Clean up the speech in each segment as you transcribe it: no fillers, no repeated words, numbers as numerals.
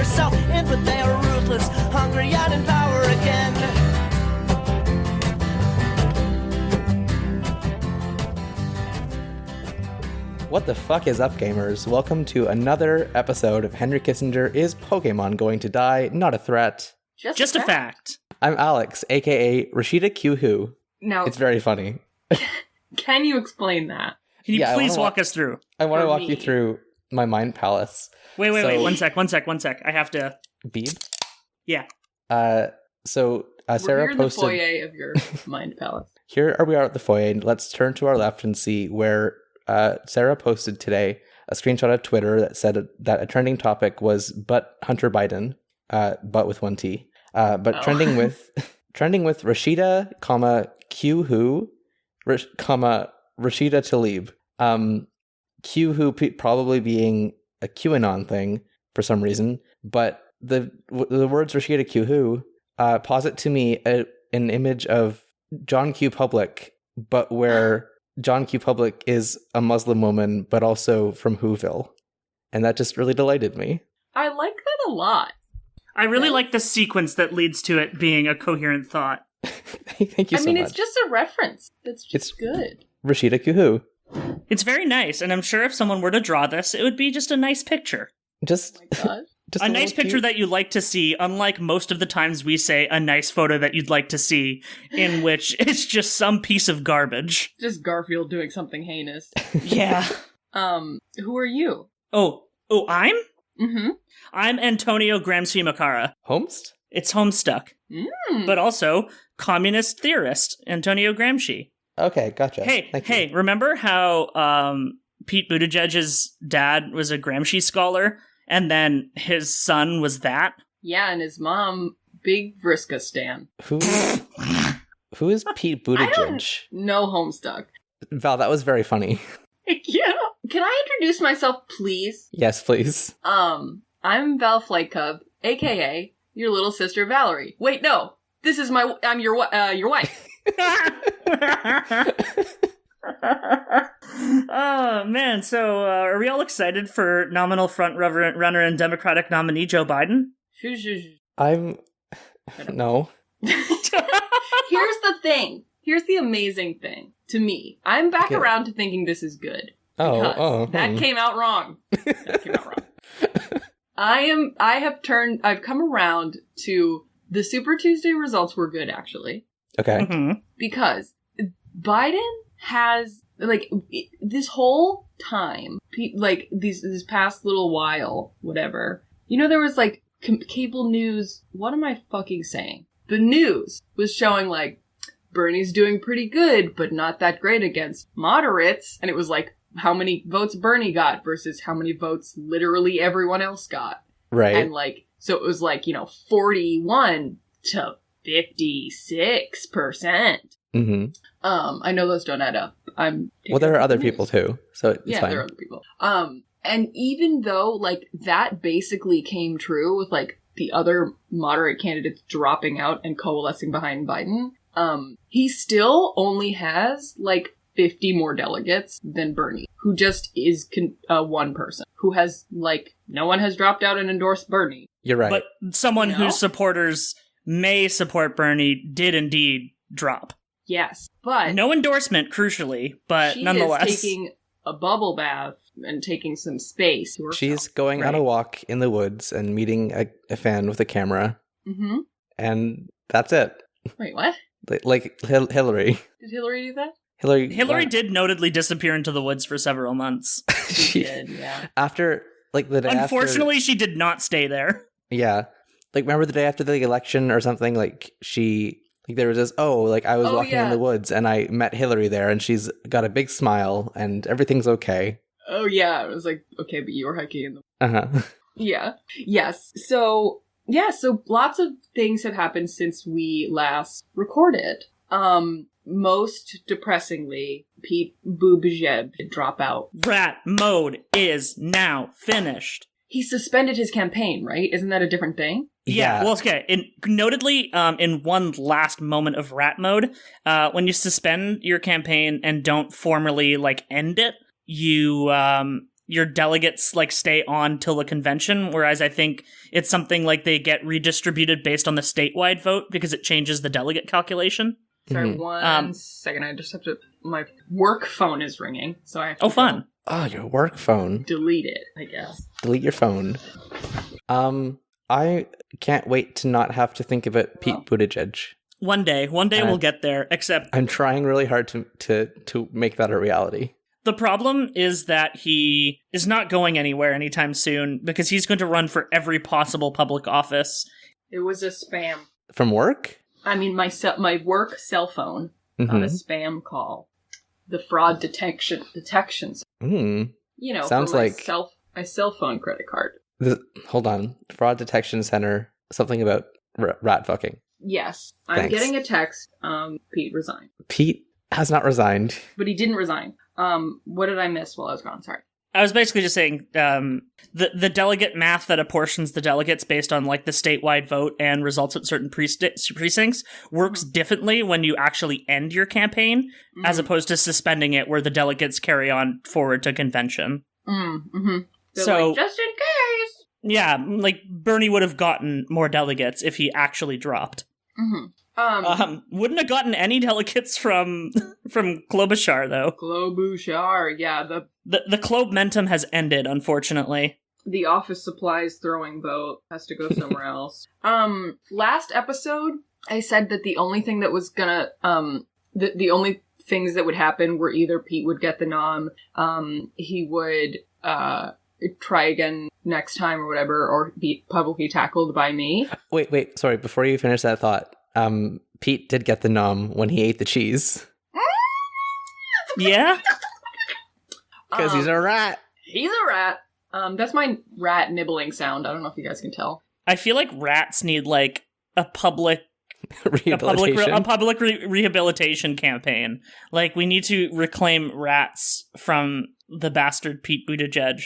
yourself in, but they are ruthless, hungry and in power again. What the fuck is up, gamers? Welcome to another episode of Henry Kissinger Is Pokemon Going to Die? Not a Threat. Just a fact. I'm Alex, aka Rashida Q Who. Now, It's very funny. can you explain that? Can you Yeah, please walk us through? I want to For walk me. you through my mind palace. Wait, So- one sec. I have to... Beeb? Yeah. So We're Sarah here in the posted... foyer of your mind palace. Here we are at the foyer. Let's turn to our left and see where Sarah posted today a screenshot of Twitter that said that a trending topic was "but Hunter Biden," but with one T. But Oh. trending with Rashida, Q Who, Rashida Tlaib. Q Who probably being a QAnon thing for some reason, but the words Rashida Q Who posit to me an image of John Q. Public, but where John Q. Public is a Muslim woman, but also from Whoville. And that just really delighted me. I like that a lot. I really Yeah. like the sequence that leads to it being a coherent thought. Thank you I so mean, much. it's just a reference. It's just It's- good. Rashida Q. Who. It's very nice, and I'm sure if someone were to draw this, it would be just a nice picture. Just, Oh my god. just A nice little picture cute- that you like to see, unlike most of the times we say a nice photo that you'd like to see, in which it's just some piece of garbage. Just Garfield doing something heinous. Yeah. Who are you? Oh, I'm? Mm-hmm. I'm Antonio Gramsci Makara. Homest? It's Homestuck. But also, communist theorist, Antonio Gramsci. Okay, gotcha. Thank you. Hey, remember how Pete Buttigieg's dad was a Gramsci scholar, and then his son was that? Yeah, and his mom, big Vriska stan. Who is Pete Buttigieg? No Homestuck. Val, that was very funny. Yeah. Can I introduce myself, please? Yes, please. I'm Val Flight Cub, aka your little sister Valerie. Wait, no. I'm your wife. Oh, man. So, are we all excited for nominal front runner and Democratic nominee Joe Biden? I'm... No. Here's the thing. Here's the amazing thing. To me, I'm back Okay. around to thinking this is good. Because that came out wrong. I've come around to the Super Tuesday results were good, actually. Okay. Mhm. Because Biden has, this whole time, this past little while, whatever, there was, cable news. What am I fucking saying? The news was showing, Bernie's doing pretty good, but not that great against moderates. And it was how many votes Bernie got versus how many votes literally everyone else got. Right. And so it was 41 to 56%. Mm-hmm. I know those don't add up. Well, there are other people too, so it's Yeah, fine. there are other people. And even though that basically came true with the other moderate candidates dropping out and coalescing behind Biden, he still only has 50 more delegates than Bernie, who just is one person who has no one has dropped out and endorsed Bernie. You're right. But someone You know? whose supporters may support Bernie did indeed drop. Yes, but No endorsement, crucially, but she nonetheless. is taking a bubble bath and taking some space to herself. She's going on a Right. walk in the woods and meeting a fan with a camera, Mm-hmm. and that's it. Wait, what? Like Hillary. Did Hillary do that? Hillary did notably disappear into the woods for several months. She did, yeah. after the day Unfortunately, she did not stay there. yeah, remember the day after the election or something, she there was this I was walking in yeah. the woods and I met Hillary there and she's got a big smile and everything's okay. Oh, yeah. It was okay, but you were hiking in the... Uh-huh. Yeah. Yes. So lots of things have happened since we last recorded. Most depressingly, Pete Buttigieg did drop out. Rat mode is now finished. He suspended his campaign, right? Isn't that a different thing? Yeah, well, okay. Notedly, in one last moment of rat mode, when you suspend your campaign and don't formally end it, you your delegates like stay on till the convention, whereas I think it's something like they get redistributed based on the statewide vote because it changes the delegate calculation. Sorry, one second. I just have to. My work phone is ringing, so I have to fun. Oh, your work phone. delete it, I guess. Delete your phone. I can't wait to not have to think about Pete Buttigieg. One day we'll get there, except I'm trying really hard to make that a reality. the problem is that he is not going anywhere anytime soon because he's going to run for every possible public office. It was a spam. From work? I mean, my work cell phone, not a spam call. The fraud detection. Mm. You know, Sounds for my like my cell phone credit card. Hold on. Fraud Detection Center. Something about rat fucking. Yes, I'm Thanks. getting a text. Pete resigned, Pete has not resigned. but he didn't resign. What did I miss while I was gone? Sorry. I was basically just saying the delegate math that apportions the delegates based on like the statewide vote and results at certain precincts works differently when you actually end your campaign as opposed to suspending it where the delegates carry on forward to convention. So like, just in case. Yeah, like Bernie would have gotten more delegates if he actually dropped. Wouldn't have gotten any delegates from Klobuchar though. Klobuchar, yeah, The Klobumentum has ended, unfortunately. the office supplies throwing vote has to go somewhere else. Last episode, I said that the only thing that was gonna, the only things that would happen were either Pete would get the nom, he would, try again next time or whatever, or be publicly tackled by me. Wait, sorry, before you finish that thought, Pete did get the nom when he ate the cheese. Yeah? Because he's a rat. He's a rat. That's my rat nibbling sound. I don't know if you guys can tell. I feel like rats need, like, a public Rehabilitation. rehabilitation campaign. Like, we need to reclaim rats from the bastard Pete Buttigieg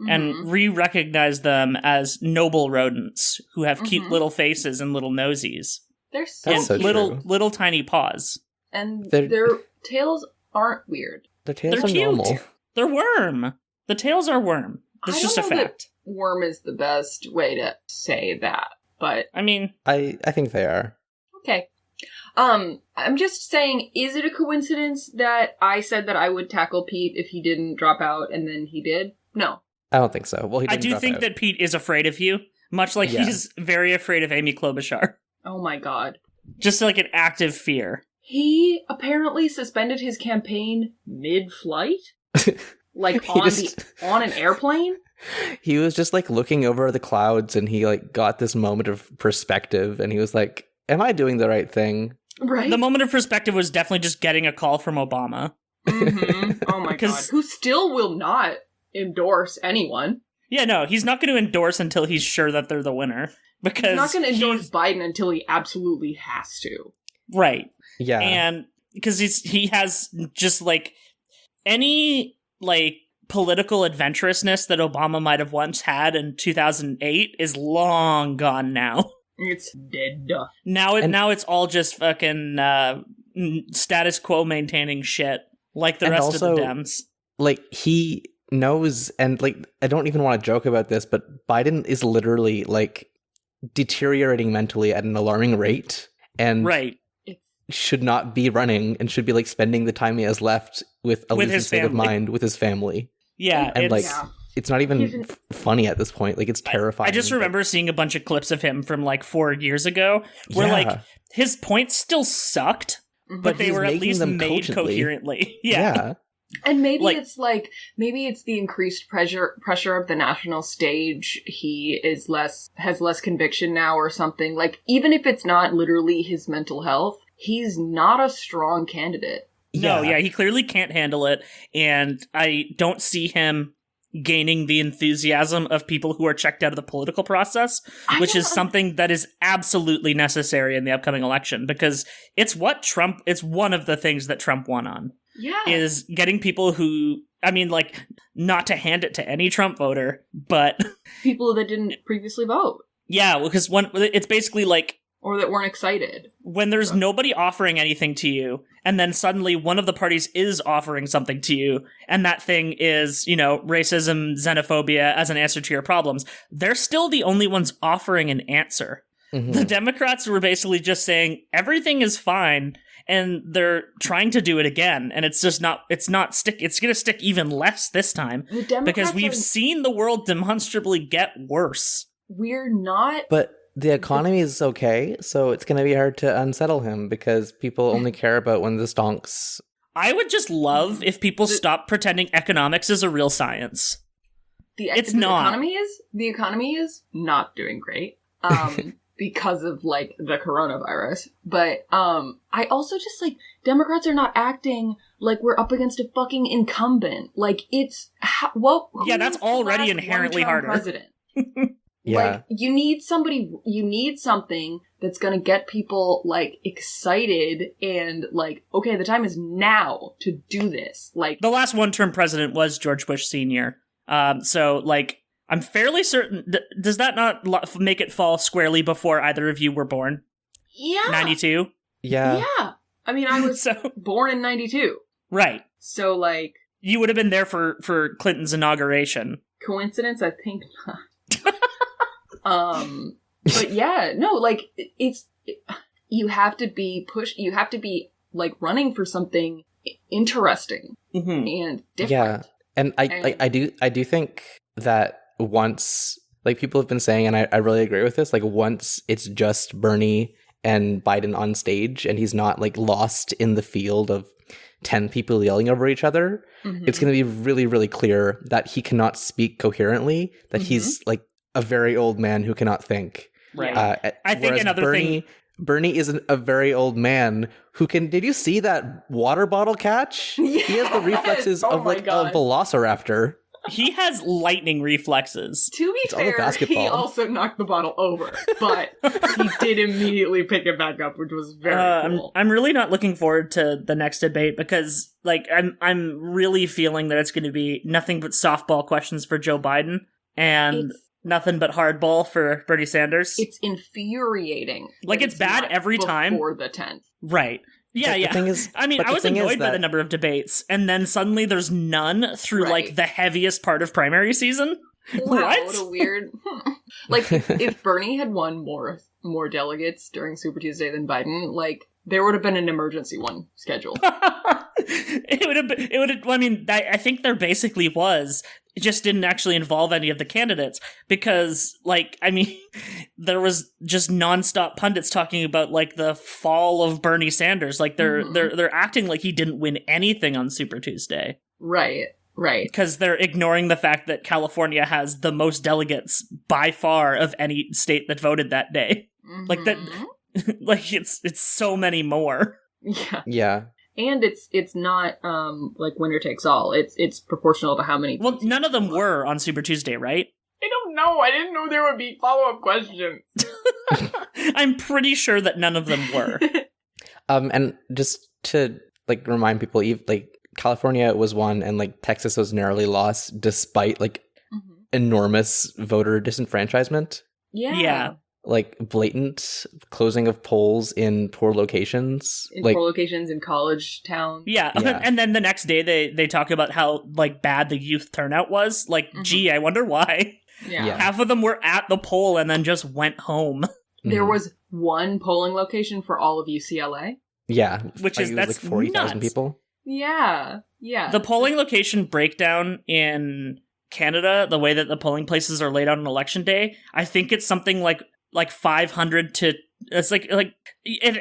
and re-recognize them as noble rodents who have cute little faces and little nosies. They're And so little tiny paws. And They're- their tails aren't weird. Their tails They're are cute. normal. They're worm. The tails are worm. That's just a fact. Worm is the best way to say that, but I mean, I think they are. okay. I'm just saying, is it a coincidence that I said that I would tackle Pete if he didn't drop out and then he did? No. I don't think so. Well, he I didn't do drop think out. that Pete is afraid of you, much like Yeah. he's very afraid of Amy Klobuchar. Oh my god. Just like an active fear. He apparently suspended his campaign mid-flight? Like He on an airplane? He was just like looking over the clouds and he like got this moment of perspective and he was like, am I doing the right thing? Right? The moment of perspective was definitely just getting a call from Obama. Oh my god. 'Cause- Who still will not endorse anyone. Yeah, no, he's not going to endorse until he's sure that they're the winner. Because He's not going to endorse Biden until he absolutely has to. Right. Yeah. And because he has just like any like political adventurousness that Obama might have once had in 2008 is long gone now. It's dead. Now it's all just fucking status quo maintaining shit like the And rest also, of the Dems. like he knows, and like I don't even want to joke about this, but Biden is literally like deteriorating mentally at an alarming rate and Right. should not be running and should be like spending the time he has left with a lucid his state of family. mind with his family. Yeah, And like Yeah. it's not even Even- funny at this point. Like it's terrifying. I just but- remember seeing a bunch of clips of him from like 4 years ago where Yeah. like his points still sucked, but they he's were at making least them made cogently. coherently. Yeah. And maybe Like- maybe it's the increased pressure of the national stage. He has less conviction now or something. Like, even if it's not literally his mental health, he's not a strong candidate. No, yeah, he clearly can't handle it, and I don't see him gaining the enthusiasm of people who are checked out of the political process, which is something that is absolutely necessary in the upcoming election, because it's one of the things that Trump won on, Yeah. is getting people who, I mean, like, not to hand it to any Trump voter, but People that didn't previously vote. yeah, because it's basically like or that weren't excited. When there's nobody offering anything to you, and then suddenly one of the parties is offering something to you, and that thing is, racism, xenophobia as an answer to your problems, they're still the only ones offering an answer. Mhm. The Democrats were basically just saying everything is fine, and they're trying to do it again, and it's going to stick even less this time, The Democrats because we've seen the world demonstrably get worse. We're not. But the economy is okay, so it's going to be hard to unsettle him because people only care about when the stonks. I would just love if people stopped pretending economics is a real science. It's not. The economy is not doing great. Because of like the coronavirus. But I also just like Democrats are not acting like we're up against a fucking incumbent. Like it's that's already inherently harder. President. Yeah. Like you need something that's gonna get people like excited and like, okay, the time is now to do this. Like the last one-term president was George Bush Sr. So like I'm fairly certain. Does that not make it fall squarely before either of you were born? Yeah. 92? Yeah. Yeah. I mean, I was born in 92. Right. So like you would have been there for Clinton's inauguration. Coincidence? I think not. But yeah, no, like you have to be like running for something interesting and different. Yeah, and I do think that once, like people have been saying, and I really agree with this, like once it's just Bernie and Biden on stage and he's not like lost in the field of 10 people yelling over each other, it's going to be really, really clear that he cannot speak coherently, that he's like a very old man who cannot think. Right. I think another thing... Bernie is a very old man who can... Did you see that water bottle catch? Yes! He has the reflexes of like a velociraptor. He has lightning reflexes. To be fair, he also knocked the bottle over, but he did immediately pick it back up, which was very cool. I'm really not looking forward to the next debate because, like, I'm really feeling that it's going to be nothing but softball questions for Joe Biden and nothing but hardball for Bernie Sanders. It's infuriating. Like, it's bad every time. Before the 10th. Right. Yeah, The thing is, I mean, I was annoyed by the number of debates, and then suddenly there's none through, like, the heaviest part of primary season. Wow, what a weird... Like, if Bernie had won more delegates during Super Tuesday than Biden, like, there would have been an emergency one scheduled. I think there basically was. It just didn't actually involve any of the candidates because, like, I mean, there was just nonstop pundits talking about, like, the fall of Bernie Sanders. Like, they're acting like he didn't win anything on Super Tuesday. Right. Because they're ignoring the fact that California has the most delegates by far of any state that voted that day. Like, that, like, it's so many more. Yeah. And it's not like winner takes all. It's proportional to how many. Well, none of them were on Super Tuesday, right? I don't know. I didn't know there would be follow-up questions. I'm pretty sure that none of them were. And just to like remind people, like California was one, and like Texas was narrowly lost, despite like enormous voter disenfranchisement. Yeah. Like blatant closing of polls in poor locations. Poor locations in college towns. Yeah. And then the next day they talk about how like bad the youth turnout was. Like, gee, I wonder why. Yeah. Half of them were at the poll and then just went home. There was one polling location for all of UCLA. Yeah. That's like 40,000 people. Yeah. The polling location breakdown in Canada, the way that the polling places are laid out on election day, I think it's something like 500 to it's like I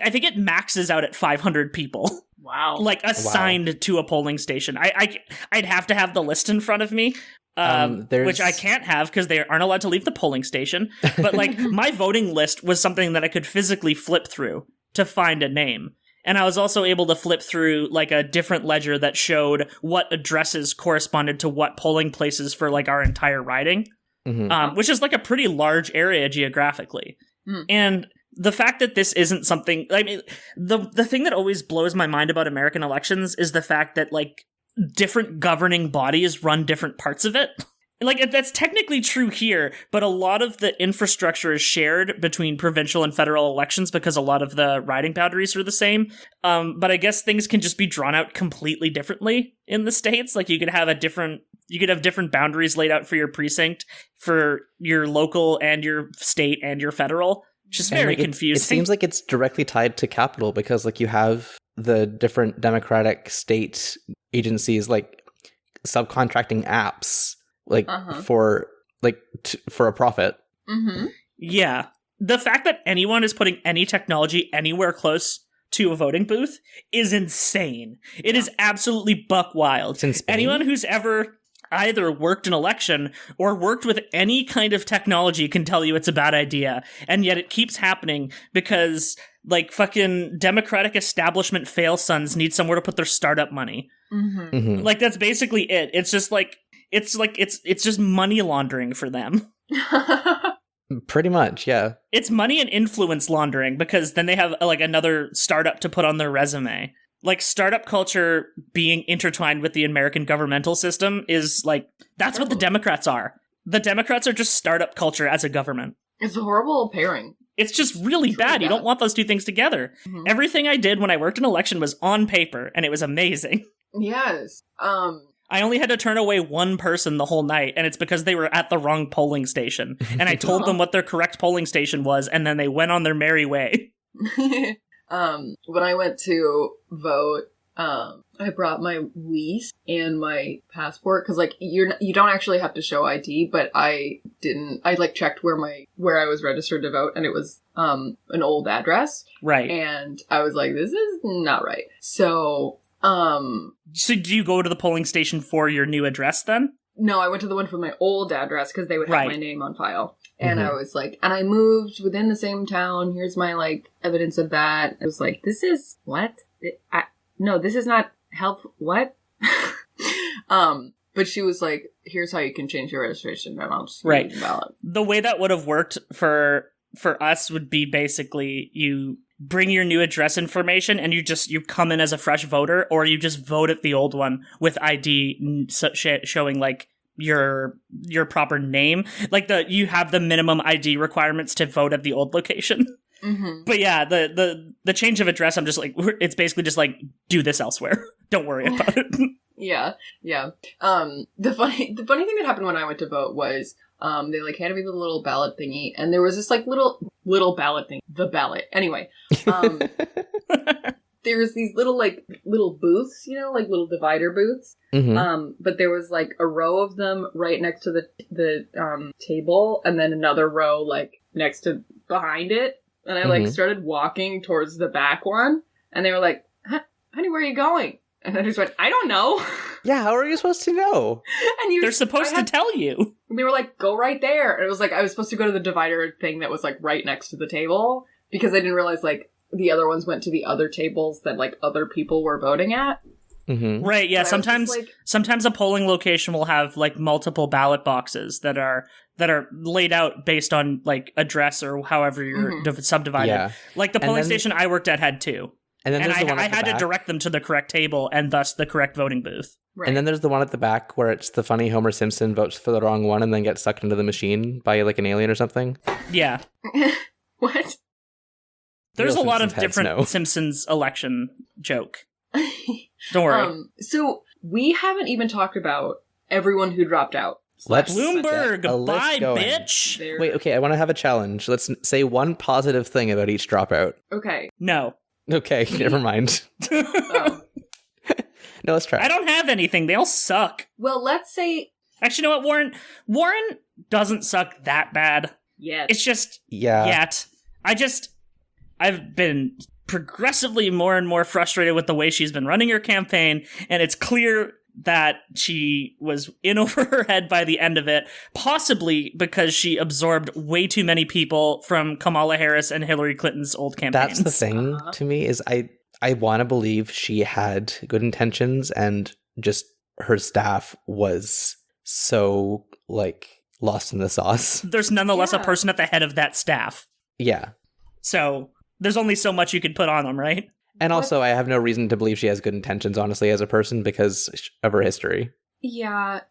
think it maxes out at 500 people. Wow. Like assigned to a polling station. I'd have to have the list in front of me. Which I can't have because they aren't allowed to leave the polling station. But like my voting list was something that I could physically flip through to find a name. And I was also able to flip through like a different ledger that showed what addresses corresponded to what polling places for like our entire riding. Which is like a pretty large area geographically. And the fact that this isn't something, I mean, the thing that always blows my mind about American elections is the fact that like different governing bodies run different parts of it. Like, that's technically true here, but a lot of the infrastructure is shared between provincial and federal elections because a lot of the riding boundaries are the same. But I guess things can just be drawn out completely differently in the states. Like, you could have different boundaries laid out for your precinct, for your local and your state and your federal, which is very confusing. It seems like it's directly tied to capital because, like, you have the different democratic state agencies, like, subcontracting apps. Like for a profit. Mm-hmm. Yeah. The fact that anyone is putting any technology anywhere close to a voting booth is insane. It is absolutely buck wild. Anyone who's ever either worked an election or worked with any kind of technology can tell you it's a bad idea. And yet it keeps happening because, like, fucking Democratic establishment fail sons need somewhere to put their startup money. Mm-hmm. Mm-hmm. Like, that's basically it. It's just like, it's just money laundering for them. Pretty much, yeah. It's money and influence laundering because then they have like another startup to put on their resume. Like, startup culture being intertwined with the American governmental system is like, that's what the Democrats are. The Democrats are just startup culture as a government. It's a horrible pairing. It's just really bad. You don't want those two things together. Mm-hmm. Everything I did when I worked in election was on paper, and it was amazing. Yes. I only had to turn away one person the whole night, and it's because they were at the wrong polling station. And I told them what their correct polling station was, and then they went on their merry way. When I went to vote, I brought my lease and my passport, because, like, you don't actually have to show ID, but I like, checked where I was registered to vote, and it was, an old address. Right. And I was like, this is not right. So do you go to the polling station for your new address then? No, I went to the one for my old address because they would have my name on file. And I was like, and I moved within the same town. Here's my, like, evidence of that. I was like, this is what? No, this is not help. What? But she was like, here's how you can change your registration. And I'll just use the ballot. The way that would have worked for us would be basically you bring your new address information and you come in as a fresh voter, or you just vote at the old one with ID showing, like, your proper name. Like, you have the minimum ID requirements to vote at the old location. Mm-hmm. But yeah, the change of address, I'm just like, it's basically just like, do this elsewhere. Don't worry about it. Yeah. The funny thing that happened when I went to vote was, they, like, handed me the little ballot thingy, and there was this, like, little ballot thing. The ballot. Anyway. There was these little booths, you know, like little divider booths. Mm-hmm. But there was, like, a row of them right next to the table, and then another row, like, behind it. And I, like, started walking towards the back one, and they were like, honey, where are you going? And I just went, I don't know. Yeah, how are you supposed to know? And they're supposed to tell you. They were like, go right there. And it was like, I was supposed to go to the divider thing that was, like, right next to the table, because I didn't realize, like, the other ones went to the other tables that, like, other people were voting at. Mm-hmm. Right, yeah. Sometimes Sometimes a polling location will have, like, multiple ballot boxes that are laid out based on, like, address or however you're subdivided. Yeah. Like, the polling station I worked at had two. And then I had to direct them to the correct table and thus the correct voting booth. Right. And then there's the one at the back where it's the funny Homer Simpson votes for the wrong one and then gets sucked into the machine by, like, an alien or something. Yeah. What? There's Real a lot Simpsons of heads different know. Simpsons election joke. Don't worry. So we haven't even talked about everyone who dropped out. Let's Bloomberg, get a list bye, going. bitch. Wait, okay, I want to have a challenge. Let's say one positive thing about each dropout. Okay. No. Okay, never mind. Oh. No, let's try. I don't have anything. They all suck. Well, let's say Actually, you know what, Warren? Warren doesn't suck that bad. yes. It's just Yeah. yet. I've been progressively more and more frustrated with the way she's been running her campaign, and it's clear that she was in over her head by the end of it, possibly because she absorbed way too many people from Kamala Harris and Hillary Clinton's old campaigns. That's the thing to me is I want to believe she had good intentions and just her staff was so, like, lost in the sauce. There's nonetheless a Yeah. person at the head of that staff. Yeah. So there's only so much you could put on them, right? And also, I have no reason to believe she has good intentions, honestly, as a person because of her history. Yeah,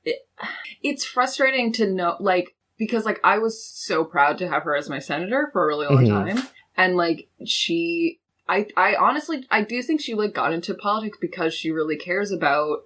it's frustrating to know, like, because, like, I was so proud to have her as my senator for a really long time. And, like, I honestly, I do think she, like, got into politics because she really cares about,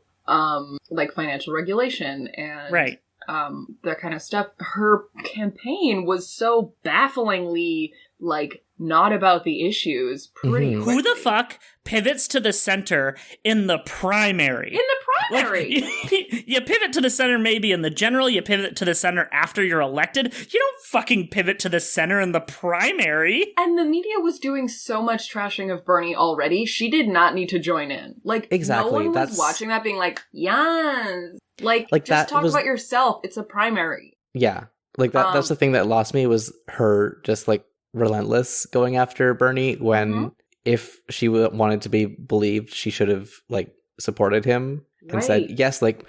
like, financial regulation and Right. That kind of stuff. Her campaign was so bafflingly, like, not about the issues pretty quickly. Who the fuck pivots to the center in the primary? In the primary! Like, you pivot to the center maybe in the general, you pivot to the center after you're elected. You don't fucking pivot to the center in the primary. And the media was doing so much trashing of Bernie already, she did not need to join in. Like, Exactly, no one was that's- watching that being like, yes! Like Like, just that talk was- about yourself. It's a primary. Yeah. Like, that's the thing that lost me, was her just, like, relentless going after Bernie, when if she wanted to be believed, she should have, like, supported him and said, yes, like,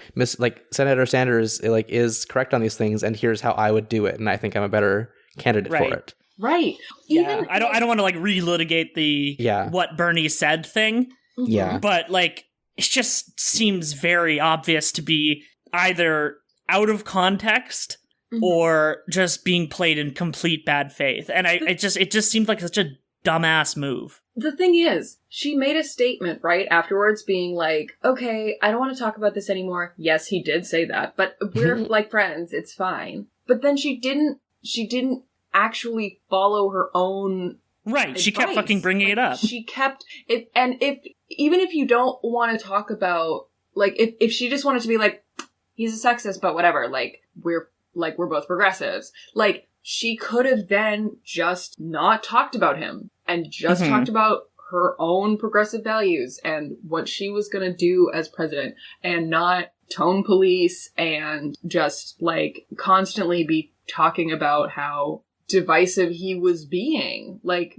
Senator Sanders, like, is correct on these things, and here's how I would do it, and I think I'm a better candidate Right. for it. Right. Yeah, I don't want to, like, relitigate the what Bernie said thing. Yeah. But, like, it just seems very obvious to be either out of context or just being played in complete bad faith. And it just seemed like such a dumbass move. The thing is, she made a statement, right, afterwards being like, okay, I don't want to talk about this anymore. Yes, he did say that, but we're like friends, it's fine. But then she didn't actually follow her own Right, she kept advice. fucking bringing it up. She kept it, and even if you don't want to talk about, like, if she just wanted to be like, he's a sexist, but whatever, like, we're both progressives, like, she could have then just not talked about him and just talked about her own progressive values and what she was gonna do as president, and not tone police and just, like, constantly be talking about how divisive he was being, like,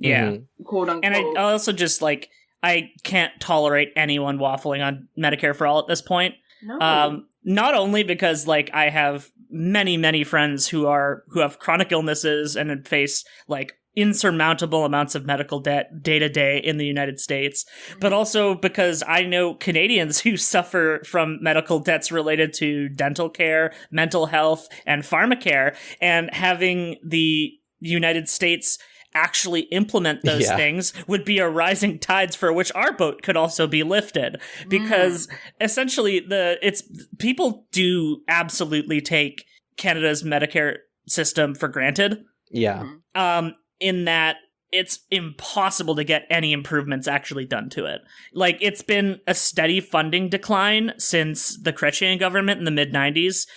quote unquote. And I also just, like, I can't tolerate anyone waffling on Medicare for all at this point. No. Not only because, like, I have many friends who have chronic illnesses and face, like, insurmountable amounts of medical debt day to day in the United States, but also because I know Canadians who suffer from medical debts related to dental care, mental health, and pharmacare, and having the United States actually implement those things would be a rising tides for which our boat could also be lifted, because essentially people do absolutely take Canada's Medicare system for granted. Yeah. In that it's impossible to get any improvements actually done to it. Like, it's been a steady funding decline since the Chrétien government in the mid-90s,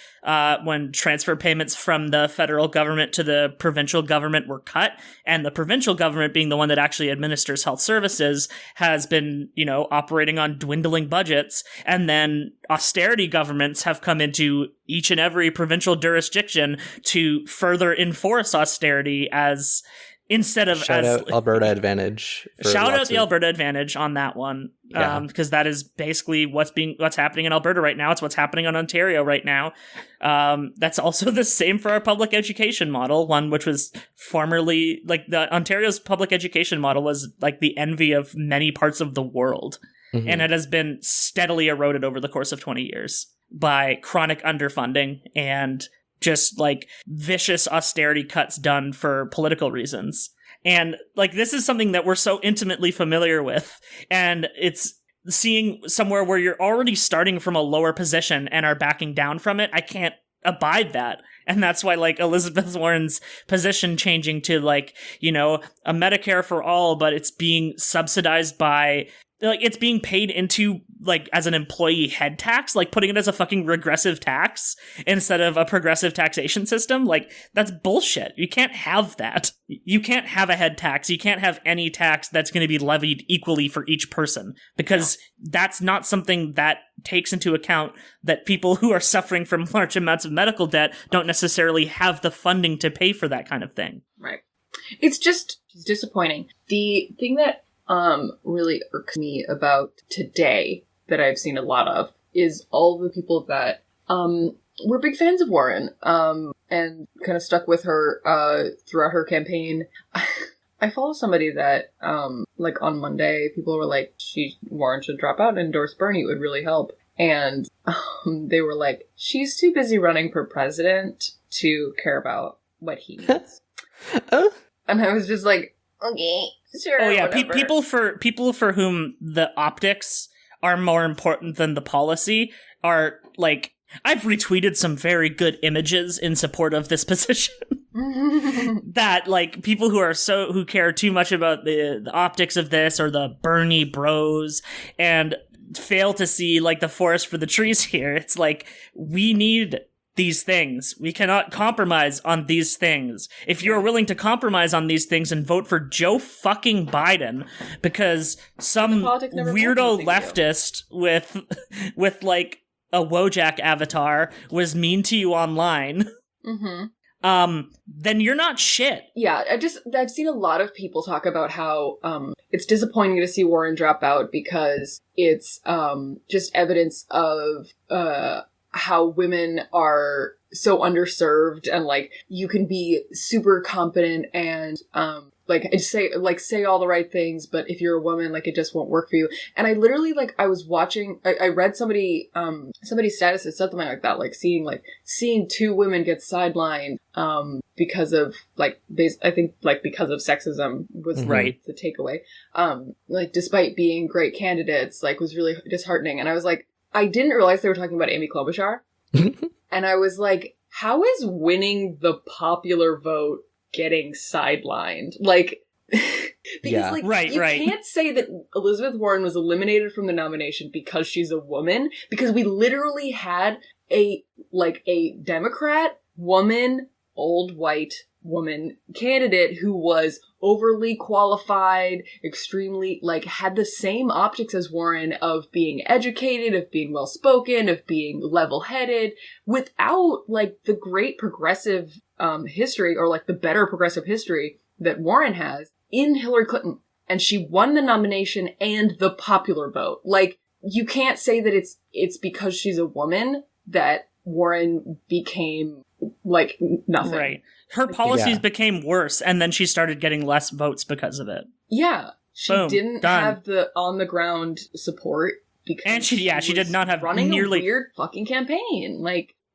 when transfer payments from the federal government to the provincial government were cut, and the provincial government, being the one that actually administers health services, has been, operating on dwindling budgets, and then austerity governments have come into each and every provincial jurisdiction to further enforce austerity as... Instead of Shout out Alberta Advantage. Shout out the Alberta Advantage on that one, because that is basically what's happening in Alberta right now. It's what's happening in Ontario right now. That's also the same for our public education model, one which was formerly, like, the Ontario's public education model was, like, the envy of many parts of the world, and it has been steadily eroded over the course of 20 years by chronic underfunding and just, like, vicious austerity cuts done for political reasons. And, like, this is something that we're so intimately familiar with, and it's seeing somewhere where you're already starting from a lower position and are backing down from it. I can't abide that. And that's why, like, Elizabeth Warren's position changing to, like, a Medicare for all, but it's being subsidized by, like, it's being paid into, like, as an employee head tax, like, putting it as a fucking regressive tax instead of a progressive taxation system. Like, that's bullshit. You can't have that. You can't have a head tax. You can't have any tax that's going to be levied equally for each person, because that's not something that takes into account that people who are suffering from large amounts of medical debt don't necessarily have the funding to pay for that kind of thing. Right. It's just disappointing. The thing that really irks me about today, that I've seen a lot of, is all the people that were big fans of Warren and kind of stuck with her throughout her campaign. I follow somebody that, like, on Monday, people were like, Warren should drop out and endorse Bernie, it would really help. And they were like, she's too busy running for president to care about what he needs. And I was just like, okay, sure. Oh yeah, whatever. people for whom the optics are more important than the policy are like, I've retweeted some very good images in support of this position. That like people who care too much about the optics of this or the Bernie bros and fail to see like the forest for the trees here. It's like, we need these things. We cannot compromise on these things. If you're willing to compromise on these things and vote for Joe fucking Biden because some weirdo leftist with like a Wojak avatar was mean to you online, then you're not shit. Yeah, I've seen a lot of people talk about how it's disappointing to see Warren drop out because it's just evidence of how women are so underserved, and like you can be super competent and say all the right things, but if you're a woman, like it just won't work for you. And I literally I was watching, I read somebody's status that said something like that, like seeing two women get sidelined because of because of sexism was the takeaway. Despite being great candidates, was really disheartening. And I was like, I didn't realize they were talking about Amy Klobuchar. And I was like, how is winning the popular vote getting sidelined? Because you can't say that Elizabeth Warren was eliminated from the nomination because she's a woman, because we literally had a Democrat woman, old white woman candidate who was overly qualified, extremely, had the same optics as Warren of being educated, of being well-spoken, of being level-headed, without, the great progressive history, or, the better progressive history that Warren has in Hillary Clinton. And she won the nomination and the popular vote. You can't say that it's because she's a woman that Warren became, nothing. Right. Her policies became worse, and then she started getting less votes because of it. Yeah. She didn't have the on-the-ground support because she did not have running a weird fucking campaign.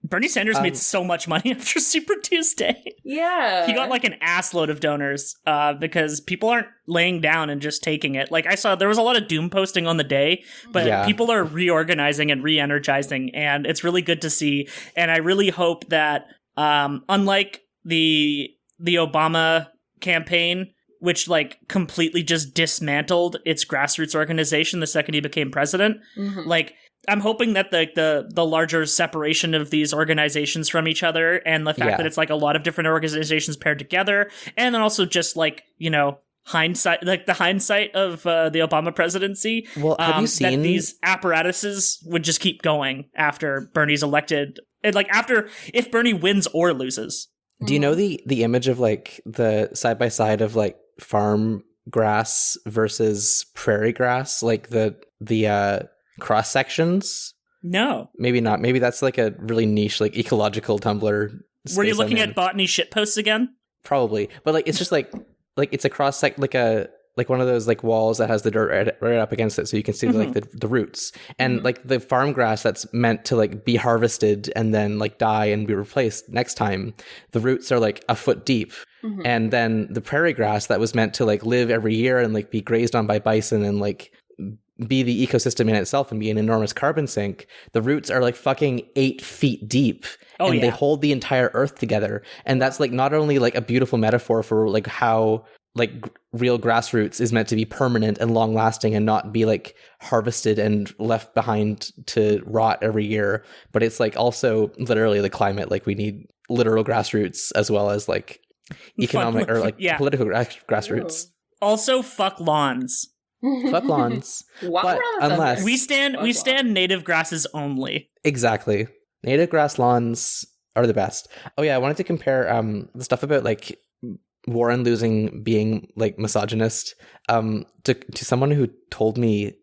Bernie Sanders made so much money after Super Tuesday. Yeah. He got an ass load of donors because people aren't laying down and just taking it. I saw there was a lot of doom posting on the day, but people are reorganizing and re-energizing, and it's really good to see. And I really hope that unlike the Obama campaign, which completely just dismantled its grassroots organization the second he became president, I'm hoping that the larger separation of these organizations from each other, and the fact that it's a lot of different organizations paired together, and then also just hindsight, the hindsight of the Obama presidency. Well, have you seen that these apparatuses would just keep going after Bernie's elected, and if Bernie wins or loses. Do you know the image of the side by side of farm grass versus prairie grass, the cross sections? No, maybe not. Maybe that's a really niche ecological Tumblr. Were you looking at botany shitposts again? Probably, but it's just it's a cross one of those walls that has the dirt right up against it, so you can see the roots, and the farm grass that's meant to be harvested and then die and be replaced next time. The roots are a foot deep, and then the prairie grass that was meant to live every year and be grazed on by bison and be the ecosystem in itself and be an enormous carbon sink. The roots are fucking 8 feet deep, and they hold the entire earth together. And that's not only a beautiful metaphor for how real grassroots is meant to be permanent and long lasting and not be harvested and left behind to rot every year, but it's also literally the climate. We need literal grassroots as well as economic or political grassroots. Also, fuck lawns. Fuck lawns. But unless we stand native grasses only. Exactly. Native grass lawns are the best. Oh yeah, I wanted to compare the stuff about Warren losing being misogynist to someone who told me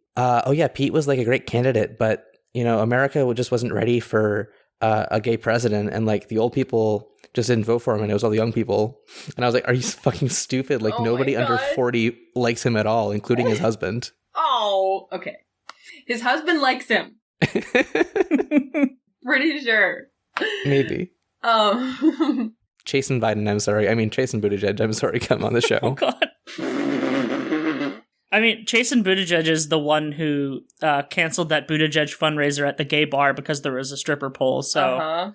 Pete was a great candidate, but America just wasn't ready for a gay president, and the old people just didn't vote for him, and it was all the young people. And I was like, are you fucking stupid? Nobody under 40 likes him at all, including his husband. Oh, okay. His husband likes him. Pretty sure. Maybe. Chasten Biden, I'm sorry. I mean, Chasten Buttigieg, I'm sorry, come on the show. Oh, God. I mean, Chasten Buttigieg is the one who canceled that Buttigieg fundraiser at the gay bar because there was a stripper pole, so...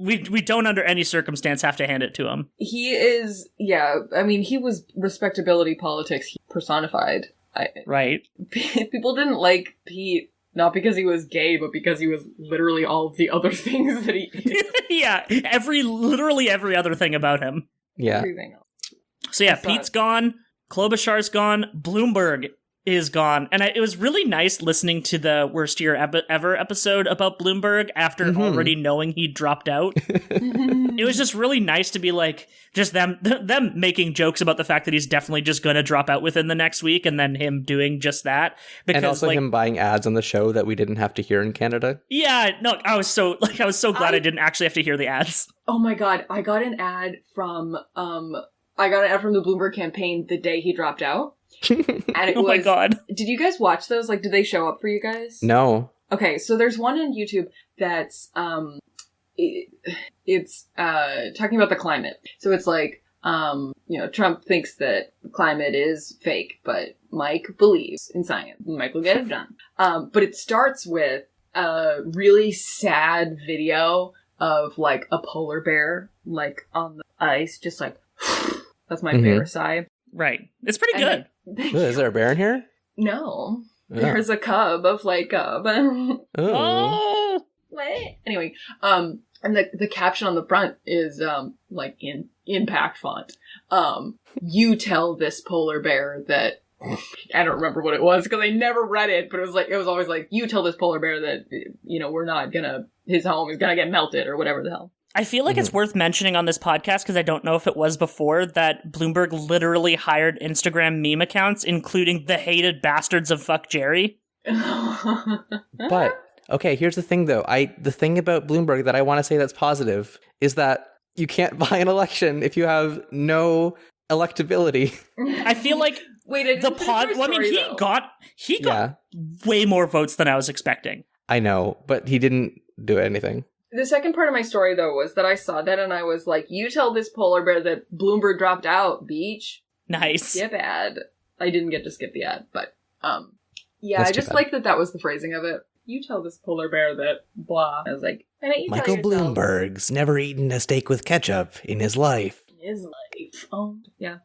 We don't under any circumstance have to hand it to him. He is, yeah, I mean, he was respectability politics personified. Right. People didn't like Pete, not because he was gay, but because he was literally all of the other things that he is. Yeah, literally every other thing about him. Yeah. Everything else. So yeah, Pete's gone, Klobuchar's gone, Bloomberg is gone. And it was really nice listening to the Worst Year Ever episode about Bloomberg after already knowing he dropped out. It was just really nice to be like, just them making jokes about the fact that he's definitely just going to drop out within the next week, and then him doing just that. Because, and also him buying ads on the show that we didn't have to hear in Canada. Yeah, no, I was so glad I didn't actually have to hear the ads. Oh my God, I got an ad from the Bloomberg campaign the day he dropped out. And it oh my God. Did you guys watch those? Like, did they show up for you guys? No. Okay, so there's one on YouTube that's it's talking about the climate. So it's like Trump thinks that climate is fake, but Mike believes in science. Mike will get it done. But it starts with a really sad video of like a polar bear like on the ice, just like that's my bear sigh. Right. It's pretty good. Is there a bear in here? No. Oh. There's a cub, a flight cub. Oh. What? Anyway, and the caption on the front is like in impact font. You tell this polar bear that I don't remember what it was because I never read it, but it was always like, you tell this polar bear that we're not gonna, his home is gonna get melted or whatever the hell. I feel like it's worth mentioning on this podcast, because I don't know if it was before, that Bloomberg literally hired Instagram meme accounts, including the hated bastards of Fuck Jerry. But, okay, here's the thing, though. The thing about Bloomberg that I want to say that's positive is that you can't buy an election if you have no electability. I feel like he got way more votes than I was expecting. I know, but he didn't do anything. The second part of my story, though, was that I saw that and I was like, you tell this polar bear that Bloomberg dropped out, beach. Nice. Skip ad. I didn't get to skip the ad, but, yeah, That's I just like that was the phrasing of it. You tell this polar bear that blah. I was like, why don't you Michael tell yourself? Bloomberg's never eaten a steak with ketchup in his life. His life. Oh, yeah.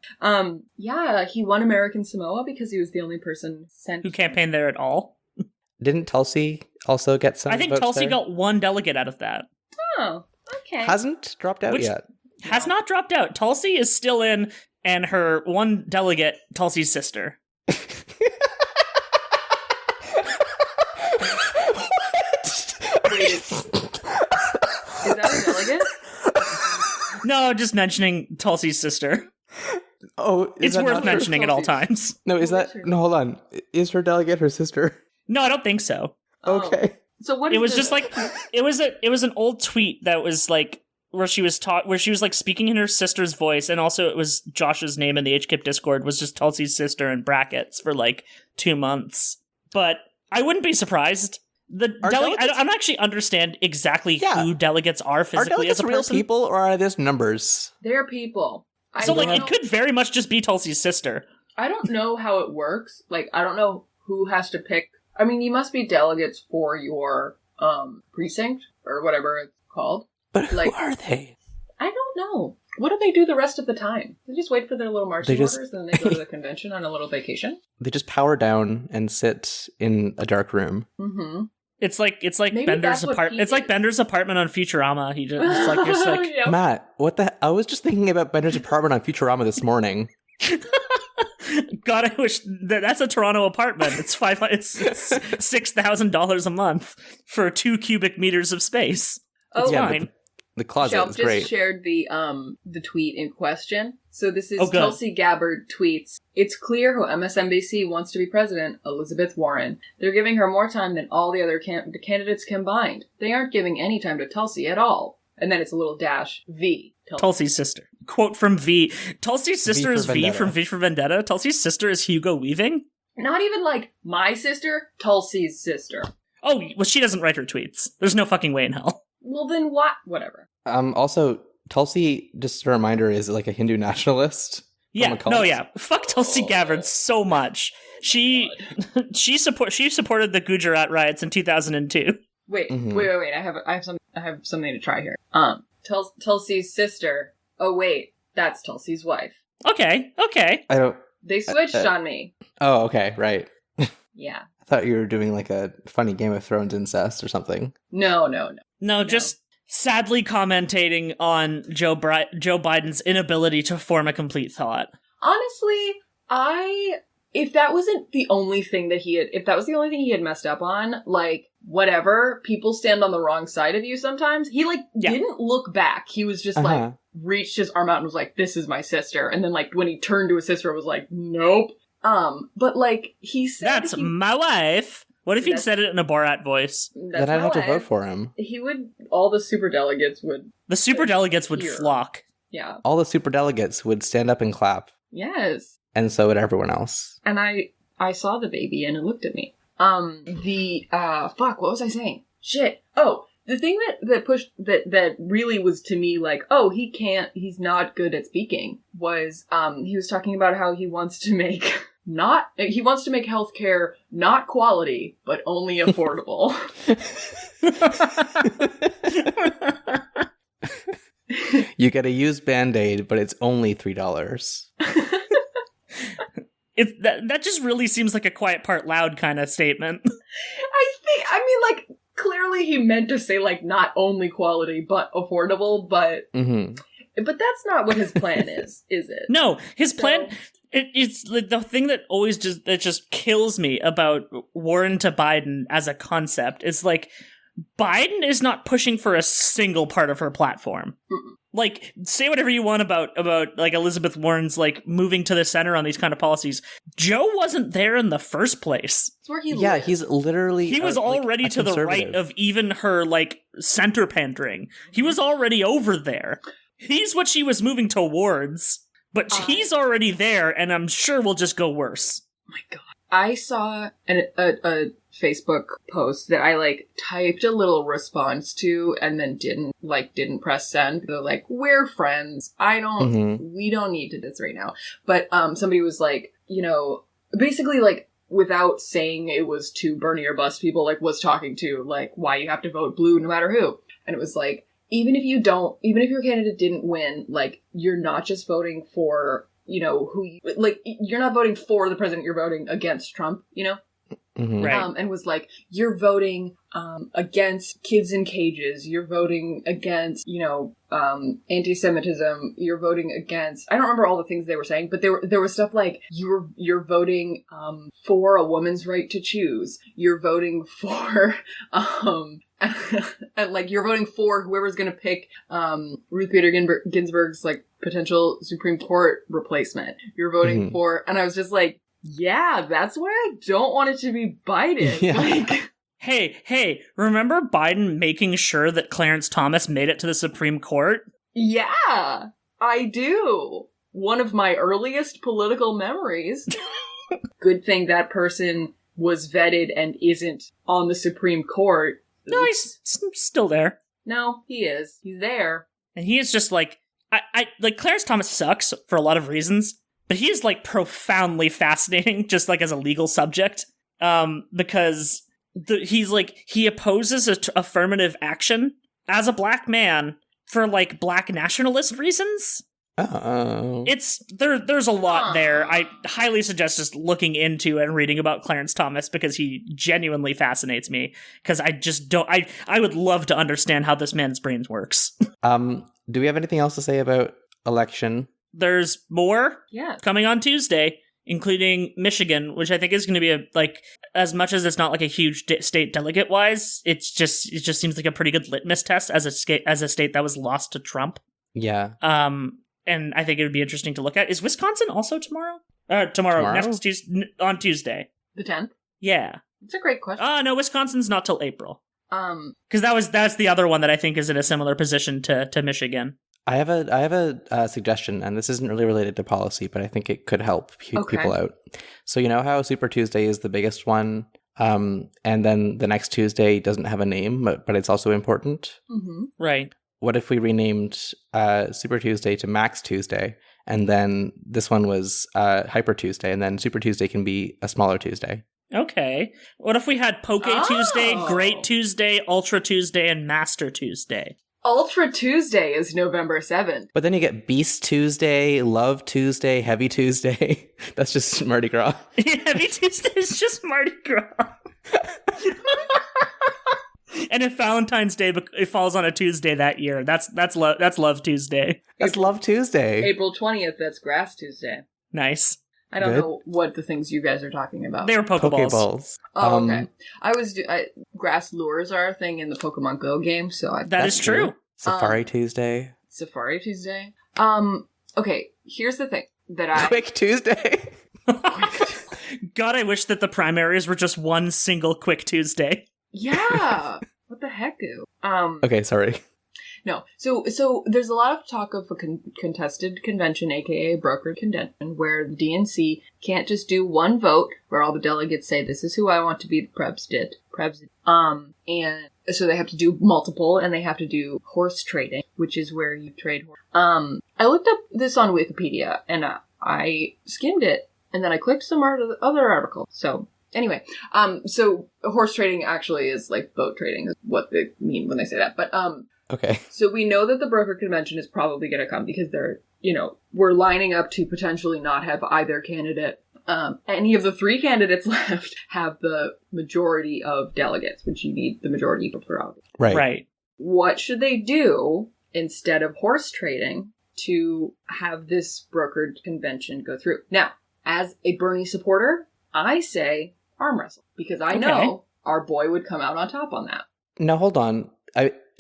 Yeah, he won American Samoa because he was the only person sent. Who campaigned there at all. Didn't Tulsi also get some I think votes Tulsi there? got one delegate out of that. Oh, okay. Hasn't dropped out yet. Has not dropped out. Tulsi is still in, and her one delegate, Tulsi's sister. Is that a delegate? No, just mentioning Tulsi's sister. Oh, It's worth mentioning at all times. No, is that... No, hold on. Is her delegate her sister? No, I don't think so. Okay. So what? It was just like it was an old tweet that was like where she was like speaking in her sister's voice, and also it was Josh's name in the HKIP Discord was just Tulsi's sister in brackets for like 2 months. But I wouldn't be surprised. I don't actually understand exactly who delegates are physically as a real person. people, or are this numbers? They're people. It could very much just be Tulsi's sister. I don't know how it works. Like, I don't know who has to pick. I mean, you must be delegates for your precinct or whatever it's called. But who are they? I don't know. What do they do the rest of the time? They just wait for their little marching orders, and then they go to the convention on a little vacation. They just power down and sit in a dark room. Mm-hmm. It's like Maybe Bender's apartment. It's like Bender's apartment on Futurama. He just like Yep. Matt, what the? I was just thinking about Bender's apartment on Futurama this morning. God, I wish that's a Toronto apartment. It's $6,000 a month for 2 cubic meters of space. It's fine. The closet Shelp is just great. shared the tweet in question. So this is good. Tulsi Gabbard tweets, "It's clear who MSNBC wants to be president, Elizabeth Warren. They're giving her more time than all the other candidates combined. They aren't giving any time to Tulsi at all." And then it's a little dash V. Tulsi's sister. Quote from V. Tulsi's sister is V Vendetta. from V for Vendetta. Tulsi's sister is Hugo Weaving. Not even like my sister, Tulsi's sister. Oh, well, she doesn't write her tweets. There's no fucking way in hell. Well, then what? Whatever. Also, Tulsi, just a reminder, is like a Hindu nationalist. Yeah, no, yeah. Fuck Tulsi Gabbard so much. She supported the Gujarat riots in 2002. Wait. I have something to try here. Tulsi's sister. Oh wait, that's Tulsi's wife. Okay. I don't. They switched on me. Oh, okay, right. Yeah. I thought you were doing like a funny Game of Thrones incest or something. No, just sadly commentating on Joe Biden's inability to form a complete thought. Honestly, if that wasn't the only thing if that was the only thing he had messed up on, like, whatever, people stand on the wrong side of you sometimes. He, didn't look back. He was just, reached his arm out and was like, this is my sister. And then, when he turned to his sister, it was like, nope. But, he said... That's my wife! What if he'd said it in a Borat voice? Then I'd have to vote for him. He would... All the superdelegates would... The superdelegates would flock. Yeah. All the superdelegates would stand up and clap. Yes. And so would everyone else. And I saw the baby and it looked at me. What was I saying? Shit. Oh, the thing that really was to me like, oh, he's not good at speaking was, he was talking about how he wants to make healthcare not quality, but only affordable. You get a used Band-Aid, but it's only $3. That just really seems like a quiet part loud kind of statement. Clearly he meant to say, not only quality, but affordable, but... Mm-hmm. But that's not what his plan is it? No, his plan... It's the thing that always just kills me about Warren to Biden as a concept is, Biden is not pushing for a single part of her platform. Say whatever you want about Elizabeth Warren's moving to the center on these kind of policies. Joe wasn't there in the first place. That's where he lived. Yeah, he's literally he was already to the right of even her center pandering. He was already over there. He's what she was moving towards, but he's already there, and I'm sure will just go worse. Oh my God. I saw a Facebook post that I typed a little response to and then didn't press send. They're like, we're friends. We don't need to do this right now. But somebody was basically without saying it was to Bernie or bust people, was talking to why you have to vote blue no matter who. And it was even if your candidate didn't win, you're not just voting for you're not voting for the president, you're voting against Trump, Mm-hmm. Right. And was you're voting against kids in cages, you're voting against, anti-Semitism, you're voting against, I don't remember all the things they were saying, but there was stuff you're voting for a woman's right to choose, you're voting for and you're voting for whoever's gonna pick Ruth Bader Ginsburg's potential Supreme Court replacement. You're voting for, and I was just yeah, that's why I don't want it to be Biden. Yeah. Hey, remember Biden making sure that Clarence Thomas made it to the Supreme Court? Yeah, I do. One of my earliest political memories. Good thing that person was vetted and isn't on the Supreme Court. No, he's still there. No, he is. He's there. And he is just I Clarence Thomas sucks for a lot of reasons, but he is profoundly fascinating just as a legal subject. Because he opposes affirmative action as a black man for black nationalist reasons. Oh. There's a lot there. I highly suggest just looking into and reading about Clarence Thomas because he genuinely fascinates me. Because I just don't. I would love to understand how this man's brain works. Do we have anything else to say about election? There's more coming on Tuesday, including Michigan, which I think is going to be as much as it's not a huge state delegate wise, it just seems like a pretty good litmus test as a state that was lost to Trump. Yeah. And I think it would be interesting to look at. Is Wisconsin also tomorrow? Next Tuesday, on Tuesday. The 10th? Yeah. It's a great question. No, Wisconsin's not till April. Because that's the other one that I think is in a similar position to Michigan. I have a suggestion, and this isn't really related to policy, but I think it could help people out. So you know how Super Tuesday is the biggest one And then the next Tuesday doesn't have a name, but it's also important. Mm-hmm. Right. What if we renamed Super Tuesday to Max Tuesday, and then this one was Hyper Tuesday, and then Super Tuesday can be a smaller Tuesday? Okay. What if we had Poke Tuesday, Great Tuesday, Ultra Tuesday, and Master Tuesday? Ultra Tuesday is November 7th. But then you get Beast Tuesday, Love Tuesday, Heavy Tuesday. That's just Mardi Gras. Heavy Tuesday is just Mardi Gras. And if Valentine's Day it falls on a Tuesday that year, that's Love Tuesday. That's Love Tuesday. April 20th, that's Grass Tuesday. Nice. I don't Good. know what the things you guys are talking about. They were Pokeballs. Pokeballs. Oh, okay. Grass lures are a thing in the Pokemon Go game, so That is true. Safari Tuesday. Safari Tuesday. Okay, here's the thing that I... Quick Tuesday. God, I wish that the primaries were just one single Quick Tuesday. Yeah! What the heck, goo? Okay, sorry. No. So there's a lot of talk of a contested convention, aka brokered convention, where the DNC can't just do one vote where all the delegates say, this is who I want to be the president. And so they have to do multiple, and they have to do horse trading, which is where you trade horse. I looked up this on Wikipedia, and I skimmed it, and then I clicked some other articles. So anyway, so horse trading actually is like boat trading, is what they mean when they say that. But Okay. so we know that the broker convention is probably going to come because they're, we're lining up to potentially not have either candidate. Any of the three candidates left have the majority of delegates, which you need the majority of prerogative. Right. What should they do instead of horse trading to have this brokered convention go through? Now, as a Bernie supporter, I say arm wrestle because I know our boy would come out on top on that. Now, hold on.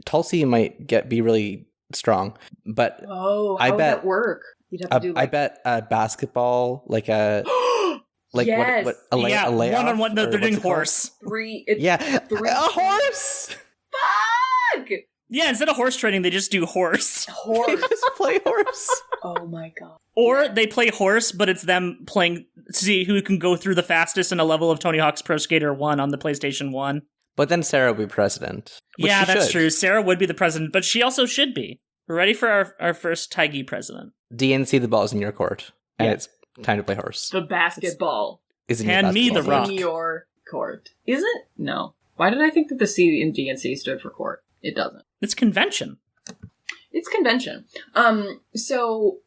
Tulsi might be really strong, but how I would bet that work? You'd have to do I bet basketball, like a like yes. what a layoff, one-on-one. They're or doing what's it called? horse. A horse. Fuck! Yeah, instead of horse trading, they just do horse. They Horse. just play horse. Oh my god. Or they play horse, but it's them playing to see who can go through the fastest in a level of Tony Hawk's Pro Skater 1 on the PlayStation 1. But then Sarah would be president. Which Yeah, she that's should. true. Sarah would be the president, but she also should be. We're ready for our first Taigi president. DNC, the ball's in your court, and Yeah. it's time to play horse. The basketball Is in Hand your me the basketball rock. team. in your court. Is it? No. Why did I think that the C in DNC stood for court? It doesn't. It's convention. It's convention. So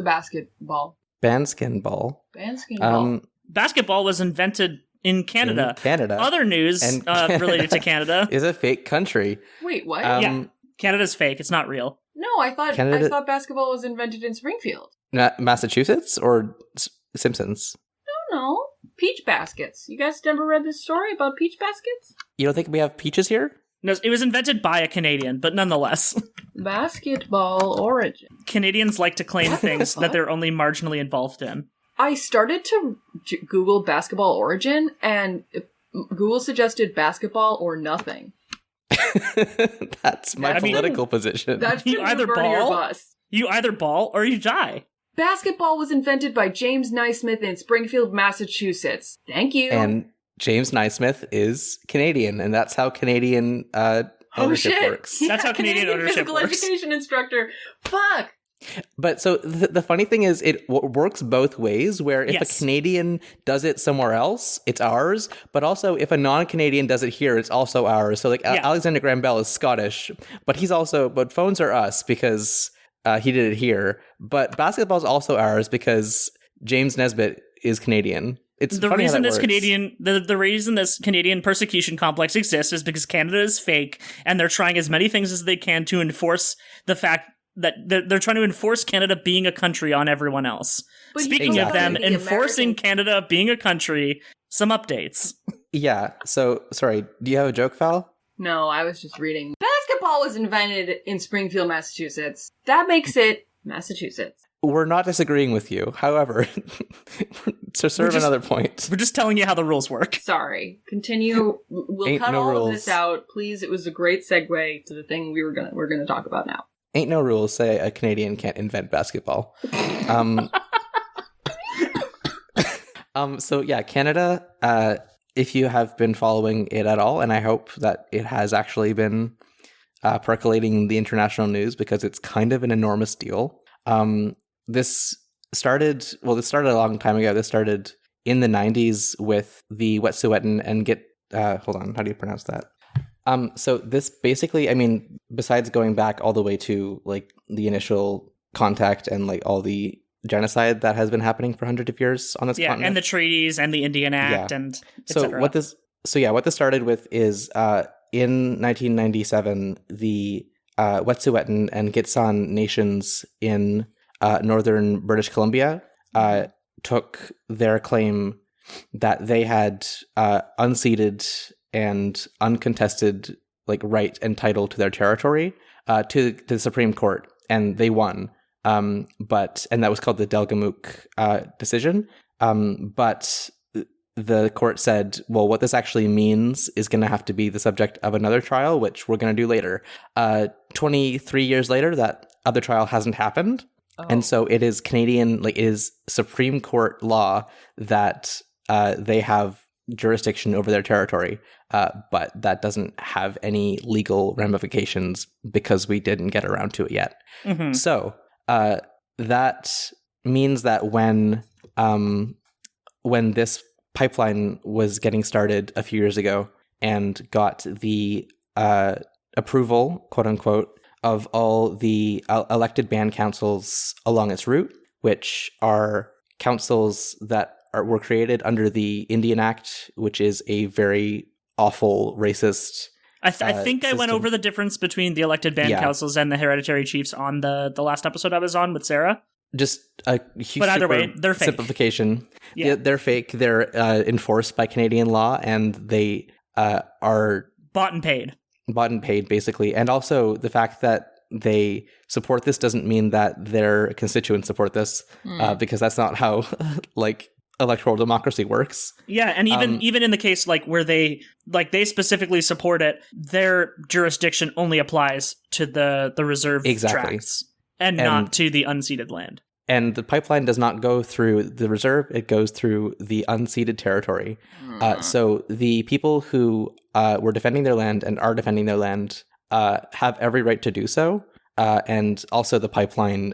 basketball. Basketball. Basketball. Basketball was invented in Canada. In Canada. Other news And related to Canada. is a fake country. Wait, what? Yeah. Canada's fake. It's not real. No, I thought basketball was invented in Springfield. Massachusetts or Simpsons? I don't know. Peach baskets. You guys never read this story about peach baskets? You don't think we have peaches here? No, it was invented by a Canadian, but nonetheless. Basketball origin. Canadians like to claim things that they're only marginally involved in. I started to Google basketball origin, and Google suggested basketball or nothing. That's my political position. That's You either Bernie or ball- bust. You either ball or you die. Basketball was invented by James Naismith in Springfield, Massachusetts. Thank you. And James Naismith is Canadian, and that's how Canadian ownership works. That's how Canadian ownership physical works. education instructor. Fuck. But so the funny thing is, it works both ways, where if Yes. a Canadian does it somewhere else, it's ours. But also, if a non-Canadian does it here, it's also ours. So, like, Yeah. Alexander Graham Bell is Scottish, but but phones are us because he did it here. But basketball is also ours because James Nesbitt is Canadian. It's The funny how reason that this works. Canadian the reason this Canadian persecution complex exists is because Canada is fake, and they're trying as many things as they can to enforce the fact that they're trying to enforce Canada being a country on everyone else. But you Speaking don't of have them to be enforcing American. Canada being a country, some updates. Yeah. So, sorry. Do you have a joke, Val? No, I was just reading. Basketball was invented in Springfield, Massachusetts. That makes it Massachusetts. We're not disagreeing with you. However, to serve another point. We're just telling you how the rules work. Sorry. Continue. We'll Ain't cut no all rules. of this out, please. It was a great segue to the thing we're gonna talk about now. Ain't no rules say a Canadian can't invent basketball. So yeah, Canada if you have been following it at all, and I hope that it has actually been percolating the international news because it's kind of an enormous deal. This started a long time ago. This started in the 90s with the Wet'suwet'en and hold on, how do you pronounce that? So this basically, I mean, besides going back all the way to like the initial contact and like all the genocide that has been happening for hundreds of years on this continent. And the treaties and the Indian Act and etc. What this started with is in 1997 the Wet'suwet'en and Gitxsan nations in northern British Columbia took their claim that they had unceded and uncontested like right and title to their territory to the Supreme Court, and they won. And that was called the Delgamuukw decision. But the court said, well, what this actually means is going to have to be the subject of another trial, which we're going to do later. 23 years later, that other trial hasn't happened. Oh. And so it is Canadian, it is Supreme Court law that they have jurisdiction over their territory. But that doesn't have any legal ramifications because we didn't get around to it yet. Mm-hmm. So that means that when this pipeline was getting started a few years ago and got the approval, quote unquote, of all the elected band councils along its route, which are councils that were created under the Indian Act, which is a very awful racist I think I went over the difference between the elected band councils and the hereditary chiefs on the last episode I was on with Sarah. Just a huge but either way, they're fake. Simplification. Yeah. They're fake. They're enforced by Canadian law, and they are bought and paid. Bought and paid, basically. And also the fact that they support this doesn't mean that their constituents support this, because that's not how electoral democracy works. Yeah, and even in the case where they specifically support it, their jurisdiction only applies to the reserved tracts and not to the unceded land. And the pipeline does not go through the reserve, it goes through the unceded territory. So the people who were defending their land and are defending their land have every right to do so. And also the pipeline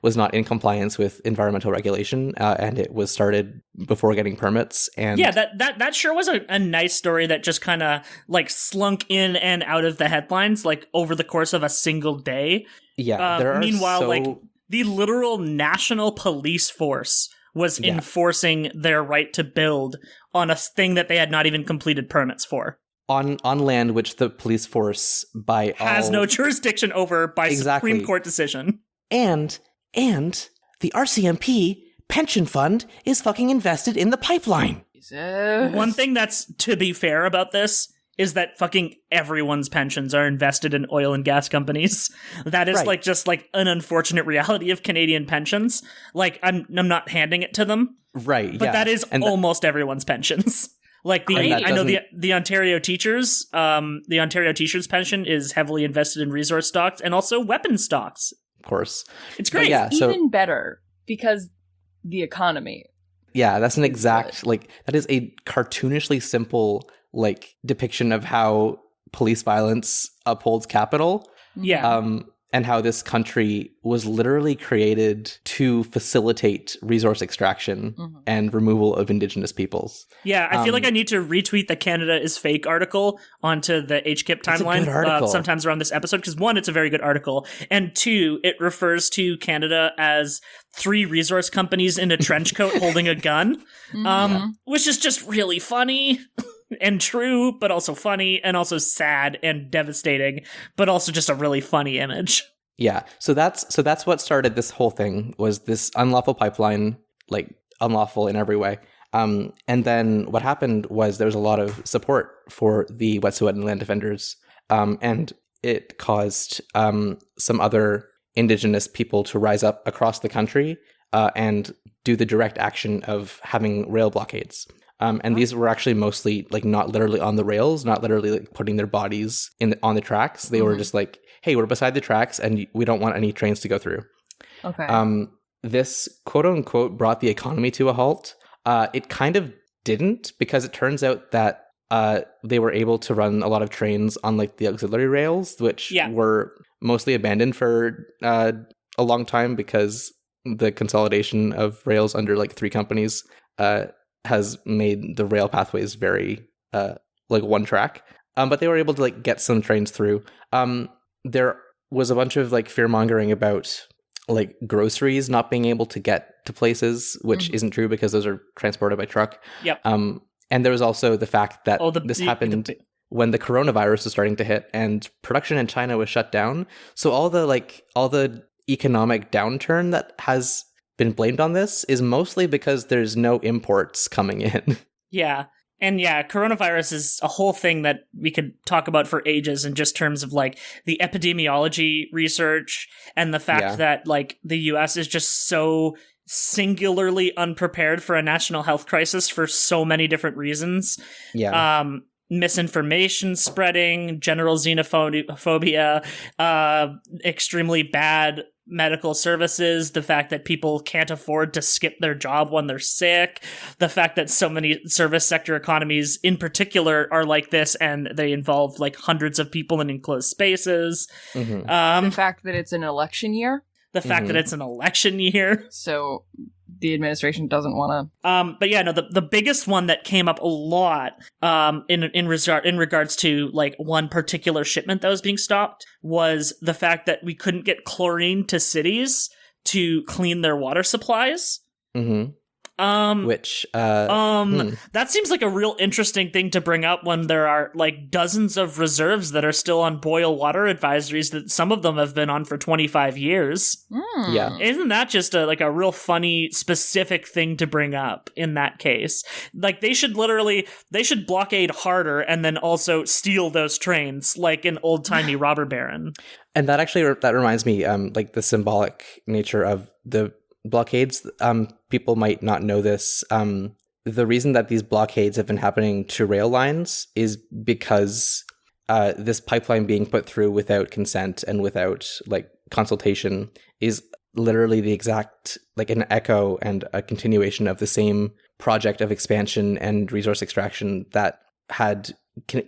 was not in compliance with environmental regulation, and it was started before getting permits. And yeah, that sure was a nice story that just kind of slunk in and out of the headlines over the course of a single day. Yeah. Meanwhile, the literal national police force was enforcing their right to build on a thing that they had not even completed permits for. On land which the police force has no jurisdiction over by Supreme Court decision. And the RCMP pension fund is fucking invested in the pipeline. Jesus. One thing that's, to be fair about this, is that fucking everyone's pensions are invested in oil and gas companies. That is just an unfortunate reality of Canadian pensions. I'm not handing it to them. Right, but that is almost everyone's pensions. I know the Ontario teachers, pension is heavily invested in resource stocks and also weapon stocks. Of course. It's great. Even better because the economy. Yeah, that's an exact, that is a cartoonishly simple, depiction of how police violence upholds capital. Yeah. And how this country was literally created to facilitate resource extraction and removal of Indigenous peoples. Yeah, I feel like I need to retweet the Canada is Fake article onto the HKIP timeline sometimes around this episode, because one, it's a very good article, and two, it refers to Canada as 3 resource companies in a trench coat holding a gun, which is just really funny. And true, but also funny, and also sad and devastating, but also just a really funny image. Yeah, so that's what started this whole thing, was this unlawful pipeline, unlawful in every way. And then what happened was there was a lot of support for the Wet'suwet'en land defenders, and it caused some other Indigenous people to rise up across the country and do the direct action of having rail blockades. And these were actually mostly not literally on the rails, not literally putting their bodies on the tracks. They were just hey, we're beside the tracks and we don't want any trains to go through. Okay. This quote unquote brought the economy to a halt. It kind of didn't, because it turns out that they were able to run a lot of trains on like the auxiliary rails, which were mostly abandoned for a long time because the consolidation of rails under like 3 companies has made the rail pathways very like one track. But they were able to like get some trains through. There was a bunch of like fear mongering about like groceries not being able to get to places, which isn't true because those are transported by truck. Yep. And there was also the fact that this happened when the coronavirus was starting to hit and production in China was shut down. So all the economic downturn that has been blamed on this is mostly because there's no imports coming in. Yeah. And yeah, coronavirus is a whole thing that we could talk about for ages in just terms of like the epidemiology research and the fact that like the US is just so singularly unprepared for a national health crisis for so many different reasons. Yeah. Misinformation spreading, general xenophobia, extremely bad medical services, the fact that people can't afford to skip their job when they're sick, the fact that so many service sector economies in particular are like this and they involve like hundreds of people in enclosed spaces. The fact that it's an election year. The fact that it's an election year. So the administration doesn't want to. But yeah, no, the biggest one that came up a lot in regards to like one particular shipment that was being stopped was the fact that we couldn't get chlorine to cities to clean their water supplies. Mm-hmm. That seems like a real interesting thing to bring up when there are like dozens of reserves that are still on boil water advisories that some of them have been on for 25 years. Yeah. Isn't that just a real funny specific thing to bring up in that case? Like they should blockade harder and then also steal those trains like an old-timey robber baron. And that reminds me like the symbolic nature of the blockades. People might not know this. The reason that these blockades have been happening to rail lines is because this pipeline being put through without consent and without like consultation is literally the exact like an echo and a continuation of the same project of expansion and resource extraction that had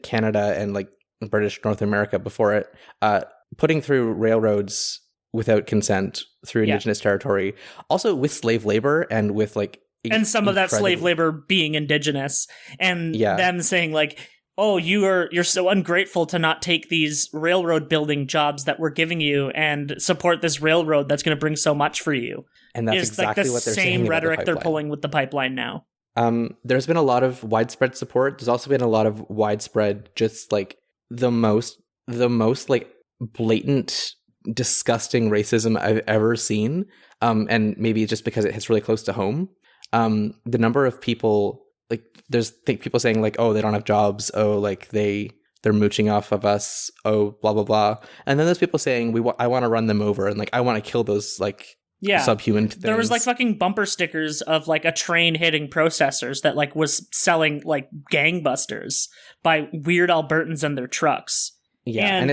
Canada and like British North America before it, putting through railroads without consent through indigenous territory, also with slave labor and with like and some of that slave labor being indigenous, and them saying like, oh, you're so ungrateful to not take these railroad building jobs that we're giving you and support this railroad that's going to bring so much for you. And that's exactly what they're saying. Same rhetoric they're pulling with the pipeline now. There's been a lot of widespread support. There's also been a lot of widespread, just like the most like blatant, disgusting racism I've ever seen, and maybe just because it hits really close to home. The number of people, like there's people saying like, oh, they don't have jobs, oh, like they're mooching off of us, oh, blah blah blah, and then there's people saying I want to run them over and like I want to kill those like subhuman things. There was like fucking bumper stickers of like a train hitting processors that like was selling like gangbusters by weird Albertans and their trucks. Yeah, and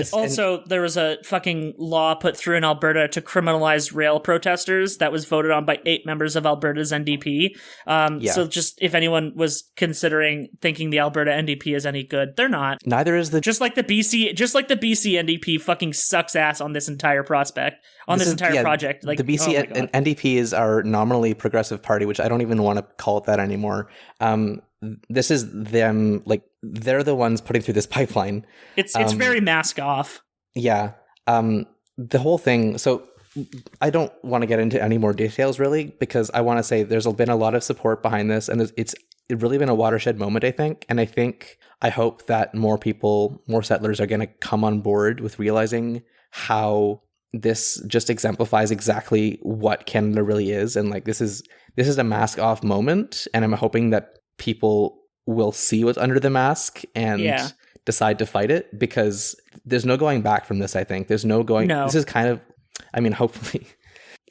there was a fucking law put through in Alberta to criminalize rail protesters that was voted on by 8 members of Alberta's NDP. So just if anyone was considering thinking the Alberta NDP is any good, they're not. Neither is the just like the BC NDP fucking sucks ass on this entire project. Like the BC NDP is our nominally progressive party, which I don't even want to call it that anymore. This is them, like they're the ones putting through this pipeline. It's very mask off. Yeah. The whole thing. So I don't want to get into any more details really, because I want to say there's been a lot of support behind this, and it's really been a watershed moment, I think. And I hope that more settlers are going to come on board with realizing how this just exemplifies exactly what Canada really is. And like, this is a mask off moment. And I'm hoping that people will see what's under the mask and decide to fight it, because there's no going back from this. I think there's this is kind of, I mean, hopefully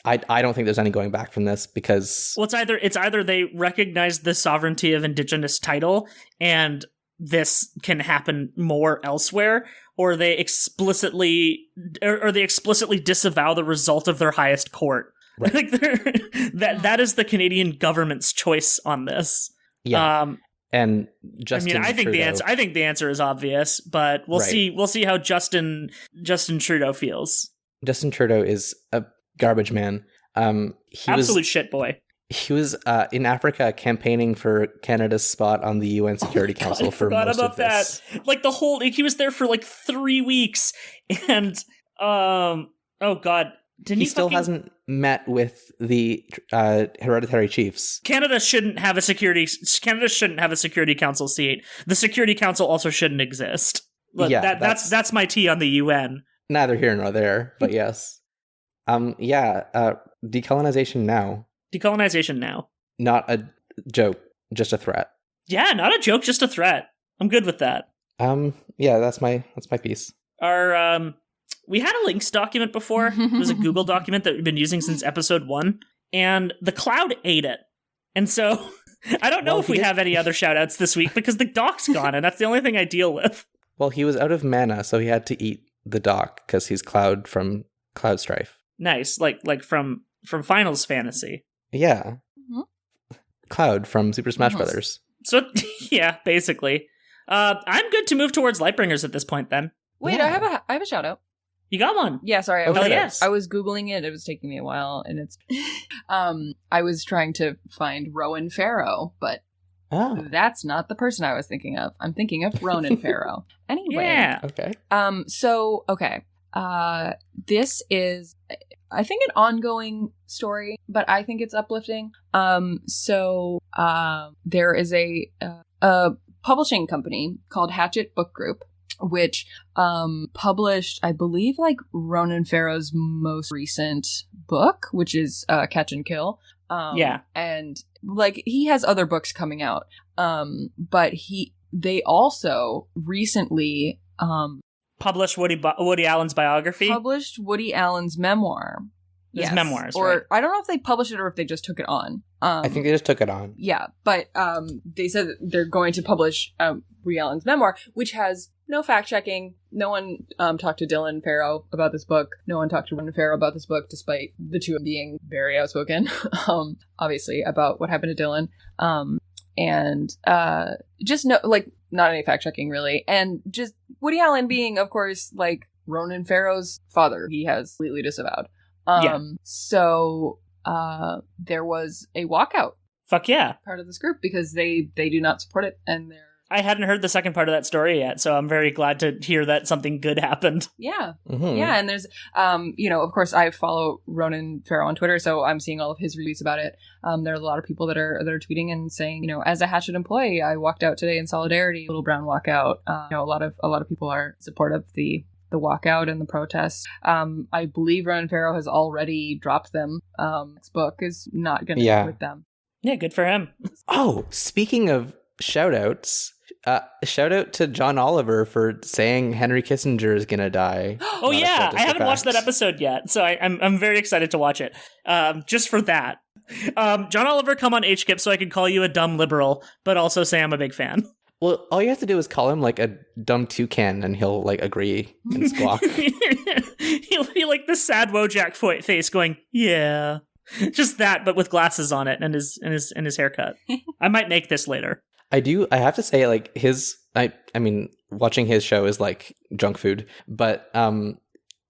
I don't think there's any going back from this, because it's either they recognize the sovereignty of Indigenous title and this can happen more elsewhere, or they explicitly disavow the result of their highest court. Right. Like that is the Canadian government's choice on this. Yeah. And Justin I think Trudeau. I think the answer is obvious, but we'll Right. see. We'll see how Justin Trudeau feels. Justin Trudeau is a garbage man. He Absolute shit boy. was in Africa campaigning for Canada's spot on the UN Security Council for most of this. Like the whole, he was there for like 3 weeks, and oh god, didn't He still hasn't met with the hereditary chiefs. Canada shouldn't have a security council seat. The Security Council also shouldn't exist. Look, Yeah, that's my tea on the UN. Neither here nor there, but yes. Decolonization now. Decolonization now. Not a joke, just a threat. Yeah, not a joke, just a threat. I'm good with that. Yeah, that's my piece. Our we had a links document before. It was a Google document that we've been using since episode 1, and the cloud ate it. And so I don't know if we have any other shout outs this week because the doc's gone, and that's the only thing I deal with. Well, he was out of mana, so he had to eat the doc because he's Cloud from Cloud Strife. Nice, like from Finals Fantasy. Yeah. Cloud from Super Smash Brothers. So yeah, basically. I'm good to move towards Lightbringers at this point then. Wait, Yeah. I have a shout out. You got one. Yeah, sorry. Oh, Hell yes. I was Googling it. It was taking me a while, and it's I was trying to find Rowan Farrow, but Oh, that's not the person I was thinking of. I'm thinking of Ronan Farrow. Anyway. Yeah. okay. This is, I think, an ongoing story, but I think it's uplifting. There is a publishing company called Hatchet Book Group, which published, I believe, like Ronan Farrow's most recent book, which is Catch and Kill. Yeah. And like he has other books coming out. But they also recently Published Woody Allen's biography. published Woody Allen's memoir. His memoirs, or right. I don't know if they published it or if they just took it on. I think they just took it on. Yeah, but they said that they're going to publish Woody Allen's memoir, which has no fact checking. No one talked to Dylan Farrow about this book. No one talked to Ronan Farrow about this book, despite the two being very outspoken, obviously, about what happened to Dylan. Just no, like, not any fact checking really, and just Woody Allen being, of course, like Ronan Farrow's father. He has completely disavowed. So there was a walkout Fuck yeah. part of this group because they do not support it, and they're I hadn't heard the second part of that story yet, so I'm very glad to hear that something good happened. yeah. Mhm. Yeah, and there's, of course, I follow Ronan Farrow on Twitter, so I'm seeing all of his retweets about it. There are a lot of people that are tweeting and saying, as a Hatchet employee, I walked out today in solidarity. Little Brown walkout. A lot of people are supportive of the walkout and the protests. I believe Ronan Farrow has already dropped them. His book is not going to Yeah. be with them. Yeah, good for him. Oh, speaking of shout-outs, shout out to John Oliver for saying Henry Kissinger is gonna die. Oh Not a yeah, shout, just I a haven't watched that fact. episode yet, so I'm very excited to watch it. Just for that. John Oliver, come on HKIP so I can call you a dumb liberal, but also say I'm a big fan. Well, all you have to do is call him like a dumb toucan, and he'll like agree and squawk. He'll be like the sad Wojak face going, yeah. Just that, but with glasses on it and his haircut. I might make this later. I have to say, like, I mean, watching his show is like junk food, but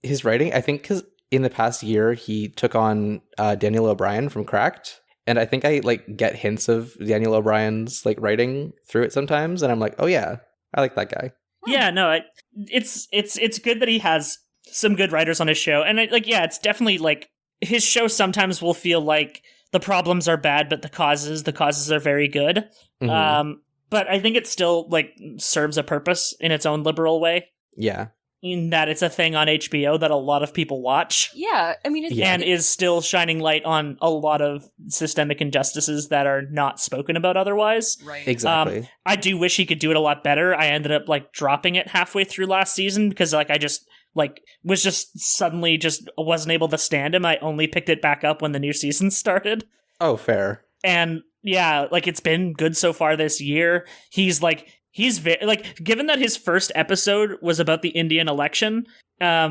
his writing, I think, because in the past year he took on Daniel O'Brien from Cracked, and I think I like get hints of Daniel O'Brien's like writing through it sometimes, and I'm like, oh yeah, I like that guy. Yeah, no, it's good that he has some good writers on his show, and it's definitely like his show sometimes will feel like the problems are bad, but the causes are very good. Mhm. But I think it still like serves a purpose in its own liberal way. Yeah. In that it's a thing on HBO that a lot of people watch. Yeah, I mean, it's, And is still shining light on a lot of systemic injustices that are not spoken about otherwise. right. Exactly. I do wish he could do it a lot better. I ended up like dropping it halfway through last season because like I just like was just suddenly just wasn't able to stand him. I only picked it back up when the new season started. Oh, fair. And yeah, like it's been good so far this year. He's very like, given that his first episode was about the Indian election,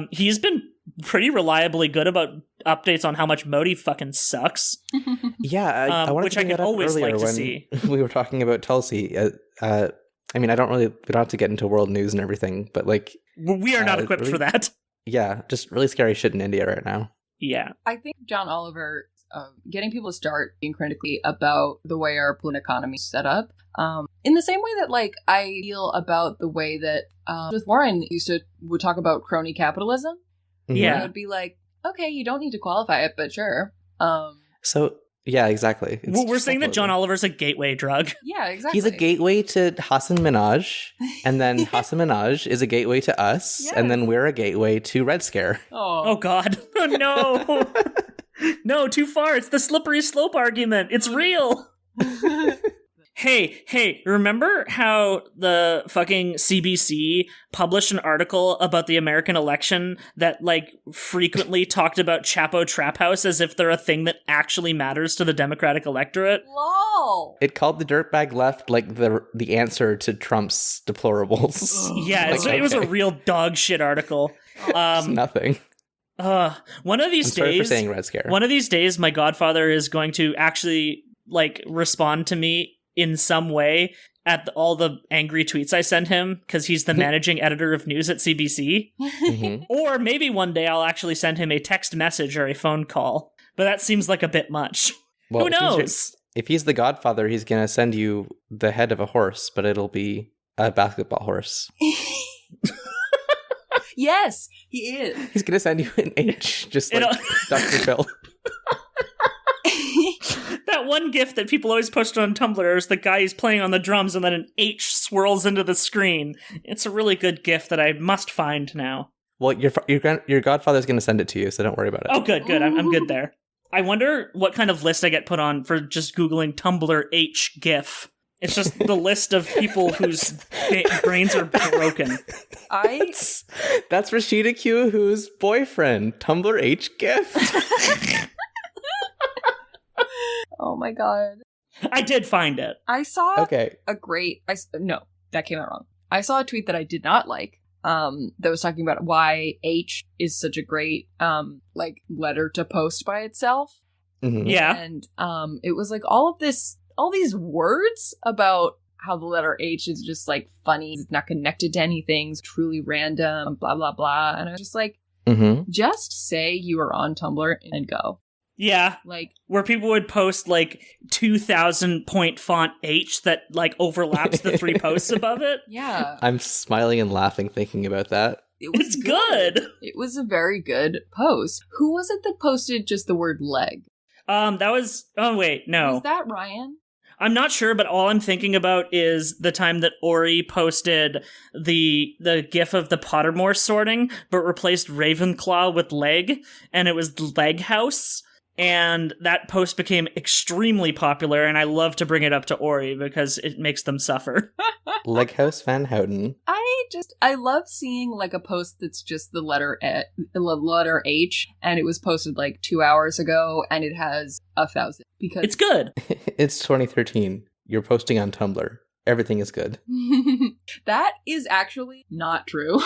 he's been pretty reliably good about updates on how much Modi fucking sucks. Yeah, I wanted which to I bring could that up always earlier like to when see. we were talking about Tulsi. I mean, we don't have to get into world news and everything, but like, We are not equipped really, for that. Yeah, just really scary shit in India right now. Yeah. I think John Oliver, getting people to start being critically about the way our political economy is set up, in the same way that like I feel about the way that with Warren would talk about crony capitalism. Mhm. Yeah. I would be like, okay, you don't need to qualify it, but sure. So yeah, exactly. It's Well, we're just saying that John capitalism. Oliver's a gateway drug. Yeah, exactly. He's a gateway to Hassan Minaj, and then Hassan Minaj is a gateway to us, and then we're a gateway to Red Scare. Oh, God. Oh, no. No, too far. It's the slippery slope argument. It's real. Hey, remember how the fucking CBC published an article about the American election that, like, frequently talked about Chapo Trap House as if they're a thing that actually matters to the Democratic electorate? Lol. It called the dirtbag left like the answer to Trump's deplorables. Yeah, Like, it was a okay. real dog shit article. It's nothing. One of these I'm sorry for days, saying Red Scare. one of these days, my godfather is going to actually like respond to me in some way at all the angry tweets I send him because he's the managing editor of news at CBC. Mhm. Or maybe one day I'll actually send him a text message or a phone call. But that seems like a bit much. Well, Who knows? If he's the Godfather, he's gonna send you the head of a horse, but it'll be a basketball horse. Yes, he is. He's gonna send you an H, just like Dr. Phil. That one gif that people always post on Tumblr is the guy who's playing on the drums and then an H swirls into the screen. It's a really good gif that I must find now. Well, your Godfather's gonna send it to you, so don't worry about it. Oh, good. I'm good there. I wonder what kind of list I get put on for just Googling Tumblr H GIF. It's just the list of people whose brains are broken. That's Rashida Q, who's boyfriend. Tumblr H gift. Oh my god. I did find it. I saw Okay. no, that came out wrong. I saw a tweet that I did not like. That was talking about why H is such a great like letter to post by itself. Mhm. Yeah. And it was like all these words about how the letter H is just like funny, it's not connected to anything, it's truly random, blah blah blah. And I was just like, Mhm. just say you are on Tumblr and go. Yeah. Like, Where people would post like 2,000 point font H that like overlaps the three posts above it. yeah. I'm smiling and laughing thinking about that. It was It's good. It was a very good post. Who was it that posted just the word leg? That was, oh wait, no. Was that Ryan? I'm not sure, but all I'm thinking about is the time that Ori posted the gif of the Pottermore sorting, but replaced Ravenclaw with leg, and it was Leg House. And that post became extremely popular, and I love to bring it up to Ori because it makes them suffer. Leghouse Van Houten. I love seeing like a post that's just the letter H, and it was posted like 2 hours ago, and it has 1,000 because It's good. It's 2013. You're posting on Tumblr. Everything is good. that is actually not true.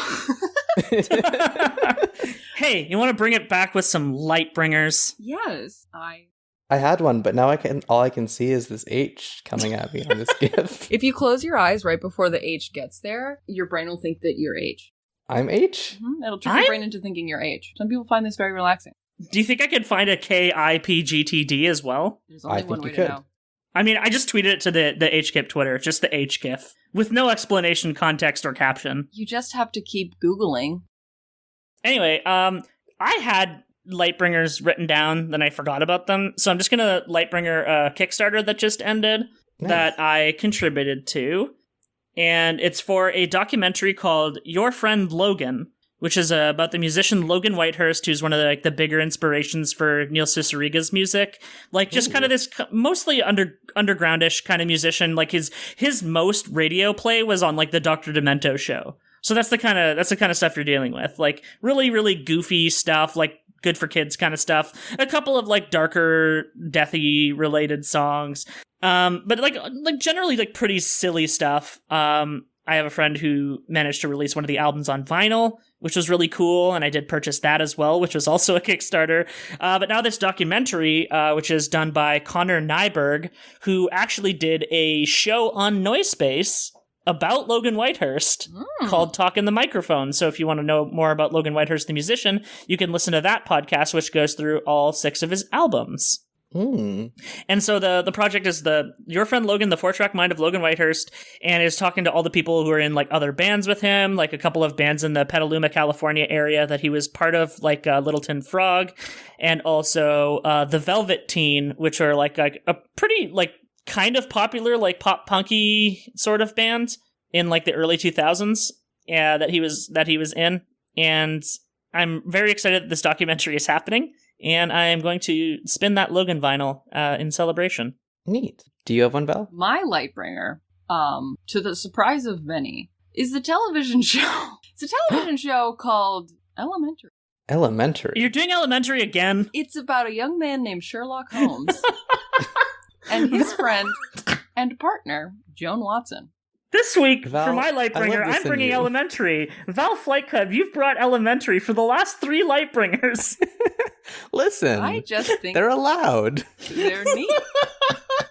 Hey, you want to bring it back with some light bringers? Yes, I had one, but now all I can see is this H coming at me on this GIF. If you close your eyes right before the H gets there, your brain will think that you're H. I'm H? It'll trick your brain into thinking you're H. Some people find this very relaxing. Do you think I could find a KIPGTD as well? There's only I think one way you to could. know. I mean, I just tweeted it to the HGIF Twitter, just the HGIF, with no explanation, context, or caption. You just have to keep Googling. Anyway, I had Lightbringers written down, then I forgot about them, so I'm just gonna Lightbringer a Kickstarter that just ended that I contributed to, and it's for a documentary called Your Friend Logan, which is about the musician Logan Whitehurst, who's one of the bigger inspirations for Neil Cicierega's music. Like, just kind of this mostly undergroundish kind of musician. Like, his most radio play was on, like, the Dr. Demento show. So that's the kind of stuff you're dealing with. Like, really, really goofy stuff, like, good for kids kind of stuff. A couple of, like, darker, deathy related songs. But, like, generally, like, pretty silly stuff. I have a friend who managed to release one of the albums on vinyl, which was really cool, and I did purchase that as well, which was also a Kickstarter. But now this documentary, which is done by Connor Nyberg, who actually did a show on Noisepace about Logan Whitehurst called Talk in the Microphone. So if you want to know more about Logan Whitehurst, the musician, you can listen to that podcast, which goes through all 6 of his albums. And so the project is Your Friend Logan, the 4-track mind of Logan Whitehurst, and is talking to all the people who are in like other bands with him, like a couple of bands in the Petaluma, California area that he was part of, like Littleton Frog, and also the Velvet Teen, which are like a pretty like kind of popular like pop punky sort of band in like the early 2000s that he was in. And I'm very excited that this documentary is happening. And I am going to spin that Logan vinyl in celebration. Neat. Do you have one, Val? My Lightbringer, to the surprise of many, is the television show. It's a television show called Elementary. Elementary? You're doing Elementary again? It's about a young man named Sherlock Holmes and his friend and partner, Joan Watson. This week, Val, for my Lightbringer, I'm bringing Elementary. Val Flight Club, you've brought Elementary for the last 3 Lightbringers. Listen, I just think they're allowed. They're neat.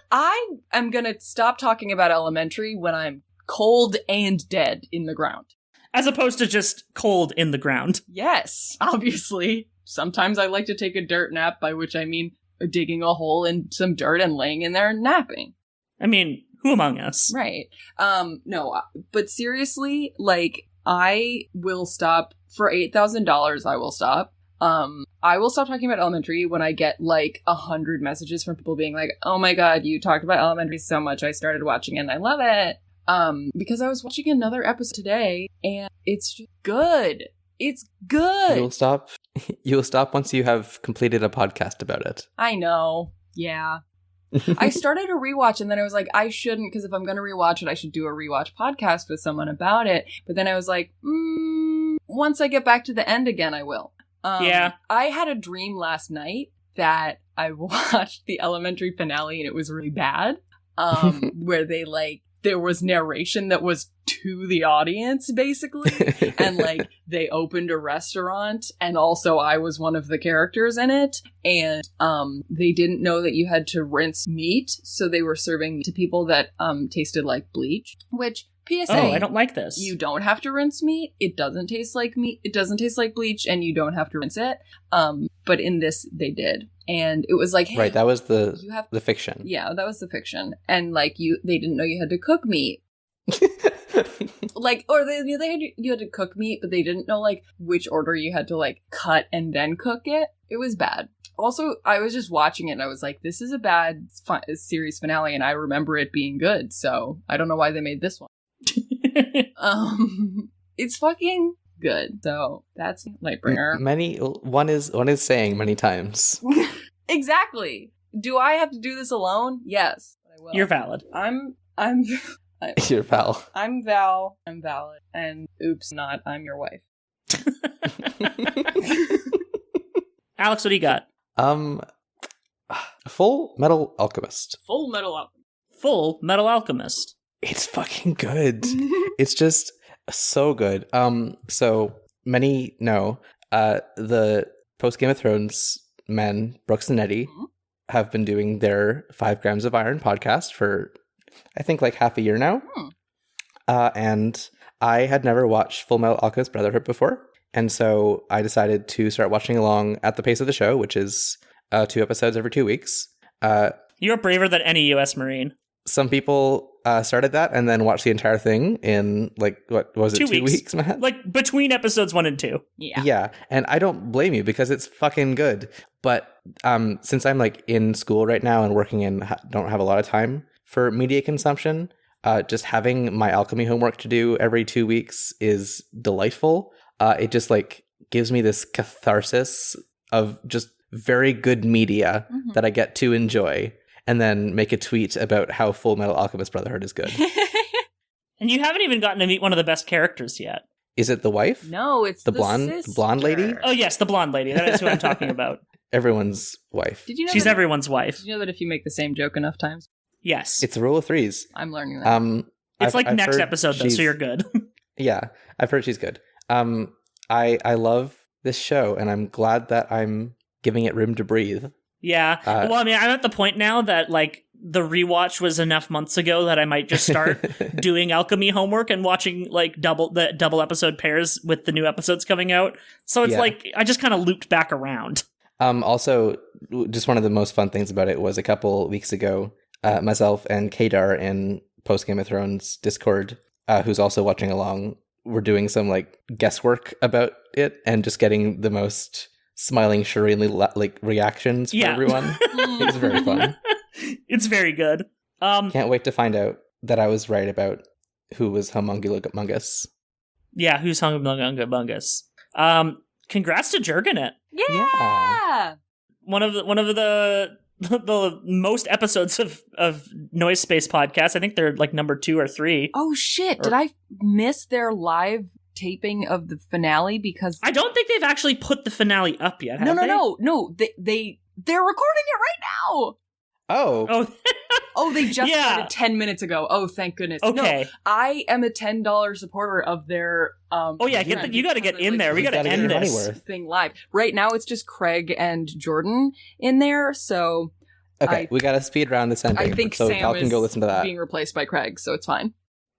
I am going to stop talking about Elementary when I'm cold and dead in the ground. As opposed to just cold in the ground. Yes, obviously. Sometimes I like to take a dirt nap, by which I mean digging a hole in some dirt and laying in there and napping. I mean, who among us? Right. No, but seriously, like, I will stop for $8,000. I will stop. I will stop talking about Elementary when I get like 100 messages from people being like, "Oh my god, you talked about Elementary so much. I started watching it and I love it." Because I was watching another episode today and it's just good. It's good. You'll stop once you have completed a podcast about it. I know. Yeah. I started a rewatch and then I was like, I shouldn't, because if I'm going to rewatch it, I should do a rewatch podcast with someone about it. But then I was like, once I get back to the end again, I will. Yeah. I had a dream last night that I watched the Elementary finale and it was really bad. Where there was narration that was to the audience, basically. And, like, they opened a restaurant, and also I was one of the characters in it. And they didn't know that you had to rinse meat, so they were serving to people that tasted like bleach. Which, PSA, oh, I don't like this. You don't have to rinse meat. It doesn't taste like meat. It doesn't taste like bleach, and you don't have to rinse it. But in this, they did. And it was like, hey, right, that was the fiction. Yeah, that was the fiction. And like they didn't know you had to cook meat. Like, or you had to cook meat, but they didn't know like which order you had to like cut and then cook it. It was bad. Also, I was just watching it and I was like, this is a bad series finale, and I remember it being good. So I don't know why they made this one. It's fucking good. So that's Lightbringer. One is saying many times. Exactly. Do I have to do this alone? Yes. I will. You're valid. You're Val. I'm Val. I'm valid. And oops, not. I'm your wife. Alex, what do you got? Full Metal Alchemist. Full Metal Alchemist. Full Metal Alchemist. It's fucking good. It's just so good. So many know the post Game of Thrones men, Brooks and Eddie, have been doing their 5 Grams of Iron podcast for, I think, like half a year now. And I had never watched Full Metal Alchemist Brotherhood before. And so I decided to start watching along at the pace of the show, which is 2 episodes every 2 weeks. You're braver than any U.S. Marine. Some people started that and then watched the entire thing in, like, what was it, 2 weeks, Matt? Like, between episodes 1 and 2. Yeah. Yeah, and I don't blame you because it's fucking good. But since I'm, like, in school right now and working and don't have a lot of time for media consumption, just having my alchemy homework to do every 2 weeks is delightful. It just, like, gives me this catharsis of just very good media that I get to enjoy. And then make a tweet about how Full Metal Alchemist Brotherhood is good. And you haven't even gotten to meet one of the best characters yet. Is it the wife? No, it's the blonde lady? Oh yes, the blonde lady. That is who I'm talking about. Everyone's wife. Did you know She's everyone's wife. Did you know that if you make the same joke enough times? Yes. It's a rule of 3s. I'm learning that. It's like next episode though, so you're good. Yeah, I've heard she's good. I love this show, and I'm glad that I'm giving it room to breathe. Yeah. Well, I mean, I'm at the point now that, like, the rewatch was enough months ago that I might just start doing alchemy homework and watching, like, the double episode pairs with the new episodes coming out. So it's like, I just kind of looped back around. Also, just one of the most fun things about it was a couple weeks ago, myself and Kadar in Post Game of Thrones Discord, who's also watching along, were doing some, like, guesswork about it and just getting the most smiling, serenely like reactions for everyone. It was very fun. It's very good. Can't wait to find out that I was right about who was Humongous. Yeah, who's Humongous? Congrats to Jurgenet. Yeah. One of the most episodes of Noise Space podcast. I think they're like number 2 or 3. Oh shit! Did I miss their live taping of the finale? Because I don't think they've actually put the finale up yet. No. They're recording it right now. Oh, They just started 10 minutes ago. Oh, thank goodness. Okay. No, I am a $10 supporter of their you got to get in there. We got to end this thing live. Right now it's just Craig and Jordan in there, so we got to speed round this ending. I think so Sam Val can go listen to that. Being replaced by Craig, so it's fine.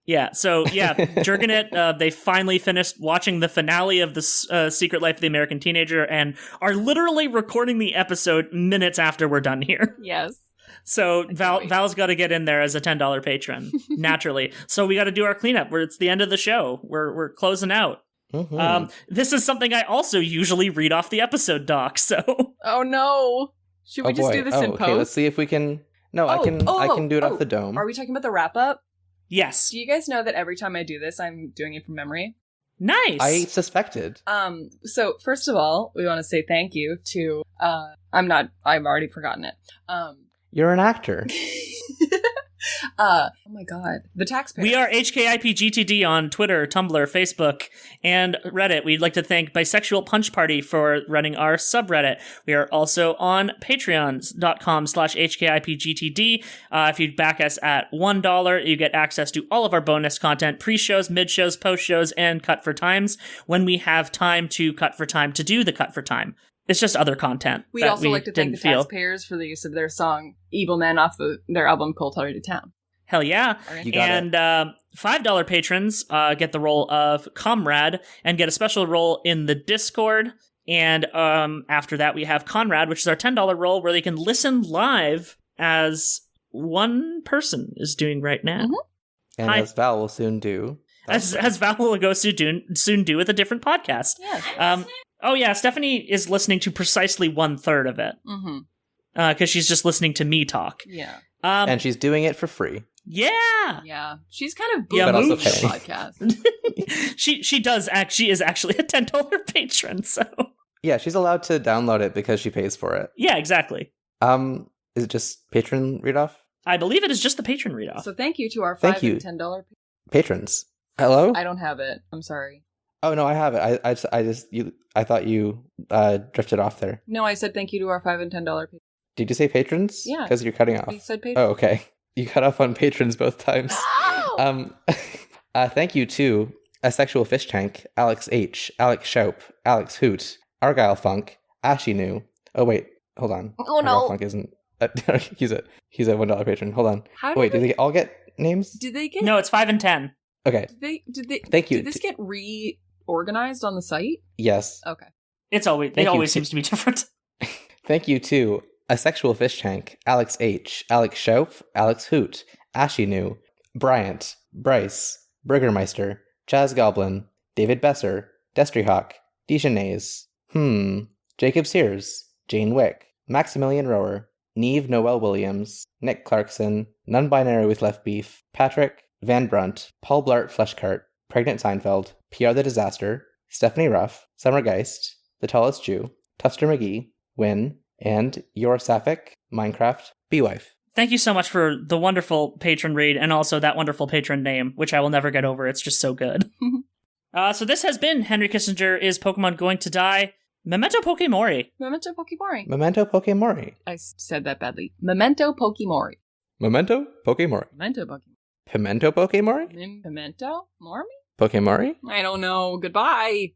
Yeah, so Jurgenet, they finally finished watching the finale of the Secret Life of the American Teenager and are literally recording the episode minutes after we're done here. Yes. So Val's got to get in there as a $10 patron, naturally. So we got to do our cleanup where it's the end of the show. We're closing out. Mm-hmm. This is something I also usually read off the episode doc, so... Oh no! Should we just do this in post? Okay, let's see if we can... No, I can do it off the dome. Are we talking about the wrap-up? Yes. Do you guys know that every time I do this, I'm doing it from memory? Nice! I suspected. So, first of all, we want to say thank you to... I've already forgotten it. You're an actor. Oh my god. The Taxpayers. We are HKIPGTD on Twitter, Tumblr, Facebook, and Reddit. We'd like to thank Bisexual Punch Party for running our subreddit. We are also on patreons.com/HKIPGTD. If you back us at $1, you get access to all of our bonus content, pre-shows, mid-shows, post-shows, and Cut for Times when we have time to cut for time to do the Cut for Time. It's just other content. We'd also like to thank the Taxpayers for the use of their song Evil Men off their album Cold Hearted to Town. Hell yeah. You got and $5 patrons get the role of Comrade and get a special role in the Discord. And after that, we have Conrad, which is our $10 role where they can listen live as one person is doing right now. Mm-hmm. And as Val will soon do. As Val will go soon do with a different podcast. Yeah. Oh yeah, Stephanie is listening to precisely 1/3 of it. Mm-hmm. Because she's just listening to me talk. Yeah. And she's doing it for free. Yeah. Yeah. She's kind of but also the paying. podcast. She is actually a $10 patron, so. Yeah, she's allowed to download it because she pays for it. Yeah, exactly. Is it just patron read-off? I believe it is just the patron read-off. So thank you to our $5 and $10 patrons. Hello? I don't have it. I'm sorry. Oh no, I have it. I thought you drifted off there. No, I said thank you to our $5 and $10 patrons. Did you say patrons? Yeah. Because you're cutting off. I said patrons. Oh, okay. You cut off on patrons both times. Oh! Thank you to Asexual Fish Tank, Alex H, Alex Shoup, Alex Hoot, Argyle Funk, Ashy New. Oh wait, hold on. Oh no. Argyle Funk isn't. He's a $1 patron. Hold on. Did they all get names? Did they get? No, it's 5 and 10. Okay. Did they? Thank you. Did this get reorganized on the site? Yes. Okay. It always seems to be different. Thank you to Asexual Fish Tank, Alex H, Alex Shoup, Alex Hoot, Ashy New, Bryant, Bryce, Burgermeister, Chaz Goblin, David Besser, Destryhawk, Dijonais, Jacob Sears, Jane Wick, Maximilian Rower, Neve Noel Williams, Nick Clarkson, Non-Binary with Left Beef, Patrick, Van Brunt, Paul Blart Fleshcart, Pregnant Seinfeld, PR the Disaster, Stephanie Ruff, Summer Geist, The Tallest Jew, Tuster McGee, Win, and Your Sapphic, Minecraft, Beewife. Thank you so much for the wonderful patron read and also that wonderful patron name, which I will never get over. It's just so good. So this has been Henry Kissinger Is Pokemon Going to Die? Memento Pokemori. Memento Pokemori. Memento Pokemori. I said that badly. Memento Pokemori. Memento Pokemori. Memento Pokemori. Pimento Pokemori? Memento Mori? Pokemori? I don't know. Goodbye.